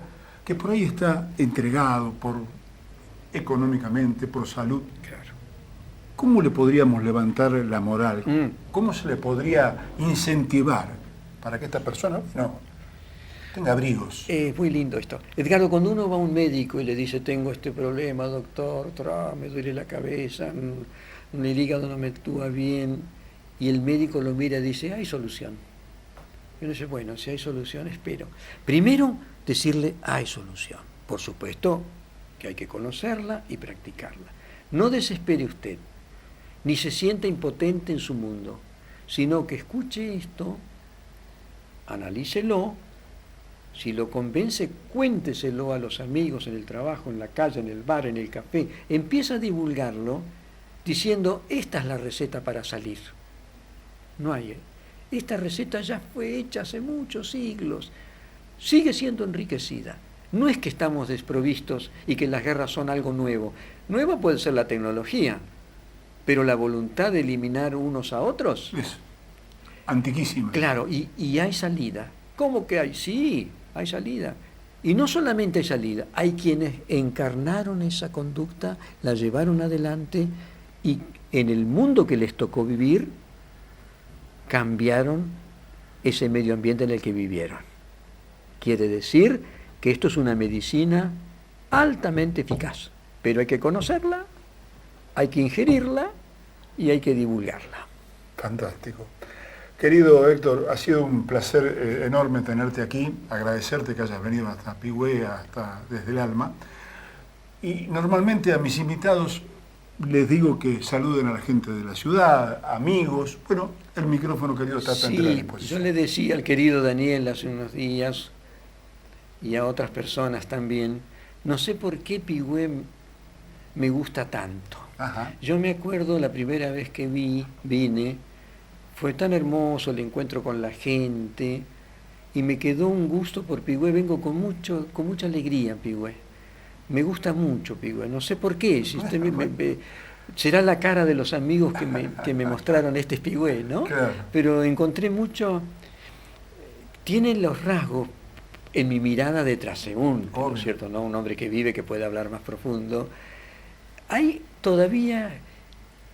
que por ahí está entregado económicamente, por salud. Claro. ¿Cómo le podríamos levantar la moral? Mm. ¿Cómo se le podría incentivar para que esta persona tenga abrigos? Muy lindo esto. Edgardo, cuando uno va a un médico y le dice, tengo este problema, doctor, me duele la cabeza, el hígado no me actúa bien, y el médico lo mira y dice, hay solución. Y uno dice, bueno, si hay solución, espero. Primero, decirle, hay solución. Por supuesto que hay que conocerla y practicarla. No desespere usted, ni se sienta impotente en su mundo, sino que escuche esto, analícelo. Si lo convence, cuénteselo a los amigos en el trabajo, en la calle, en el bar, en el café. Empieza a divulgarlo diciendo, esta es la receta para salir. No hay. Esta receta ya fue hecha hace muchos siglos. Sigue siendo enriquecida. No es que estamos desprovistos y que las guerras son algo nuevo. Nueva puede ser la tecnología, pero la voluntad de eliminar unos a otros. Es antiquísima. Claro, y hay salida. ¿Cómo que hay? Sí, hay salida. Y no solamente hay salida, hay quienes encarnaron esa conducta, la llevaron adelante y en el mundo que les tocó vivir, cambiaron ese medio ambiente en el que vivieron. Quiere decir que esto es una medicina altamente eficaz, pero hay que conocerla, hay que ingerirla y hay que divulgarla. Fantástico. Querido Héctor, ha sido un placer enorme tenerte aquí, agradecerte que hayas venido hasta Pigüé, hasta Desde el Alma. Y normalmente a mis invitados les digo que saluden a la gente de la ciudad, amigos. Bueno, el micrófono, querido, está a tu entera Sí, disposición. yo le decía al querido Daniel hace unos días, y a otras personas también, no sé por qué Pigüé me gusta tanto. Ajá. Yo me acuerdo la primera vez que vine, fue tan hermoso el encuentro con la gente, y me quedó un gusto por Pigüé. Vengo con mucha alegría en Pigüé. Me gusta mucho Pigüé, no sé por qué. Si usted será la cara de los amigos que me mostraron este es Pigüé, ¿no? Claro. Pero encontré mucho. Tiene los rasgos en mi mirada de transeúnte, ¿no Obvio. es cierto? ¿No? Un hombre que vive, que puede hablar más profundo. Hay todavía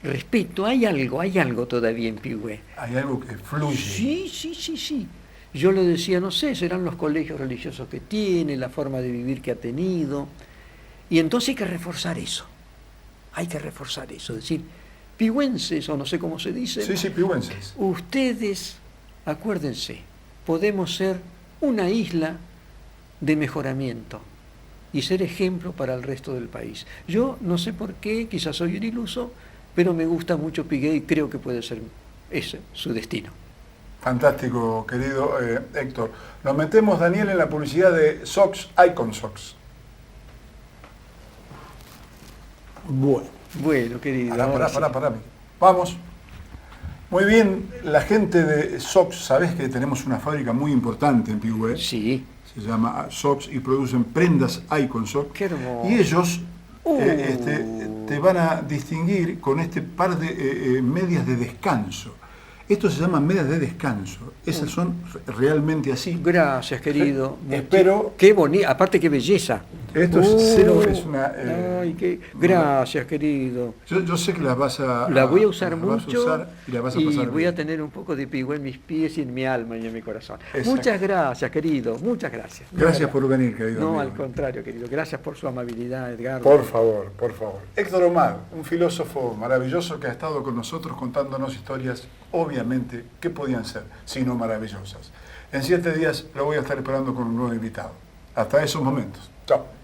respeto, hay algo todavía en Pigüé. Hay algo que fluye. Sí. Yo lo decía, no sé, serán los colegios religiosos que tiene, la forma de vivir que ha tenido. Y entonces hay que reforzar eso. Decir, pigüenses, o no sé cómo se dice. Sí, pigüenses. Ustedes, acuérdense, podemos ser una isla de mejoramiento y ser ejemplo para el resto del país. Yo no sé por qué, quizás soy un iluso, pero me gusta mucho Pigüé y creo que puede ser ese su destino. Fantástico, querido Héctor. Nos metemos, Daniel, en la publicidad de Socks, Icon Socks. Bueno, querido. ahora sí. Pará. Vamos. Muy bien, la gente de Socks, sabés que tenemos una fábrica muy importante en Pigüé. Sí. Se llama Socks y producen prendas Icon Socks. Qué hermoso. Y ellos te van a distinguir con este par de medias de descanso. Estos se llaman medias de descanso. Esas son realmente así. Gracias, querido. Espero. Qué bonito, aparte qué belleza. Esto es cero, es una. Gracias, querido. Yo sé que las vas a. La voy a usar las vas a mucho usar y las vas a pasar voy bien. a tener un poco de Pigüé en mis pies y en mi alma y en mi corazón. Exacto. Muchas gracias, querido. Muchas gracias. Gracias por venir, querido. No, amigo. al contrario, querido. Gracias por su amabilidad, Edgardo. Por favor. Héctor Omar, un filósofo maravilloso que ha estado con nosotros contándonos historias, obviamente, que podían ser, sino maravillosas. En 7 días lo voy a estar esperando con un nuevo invitado. Hasta esos momentos. Chao.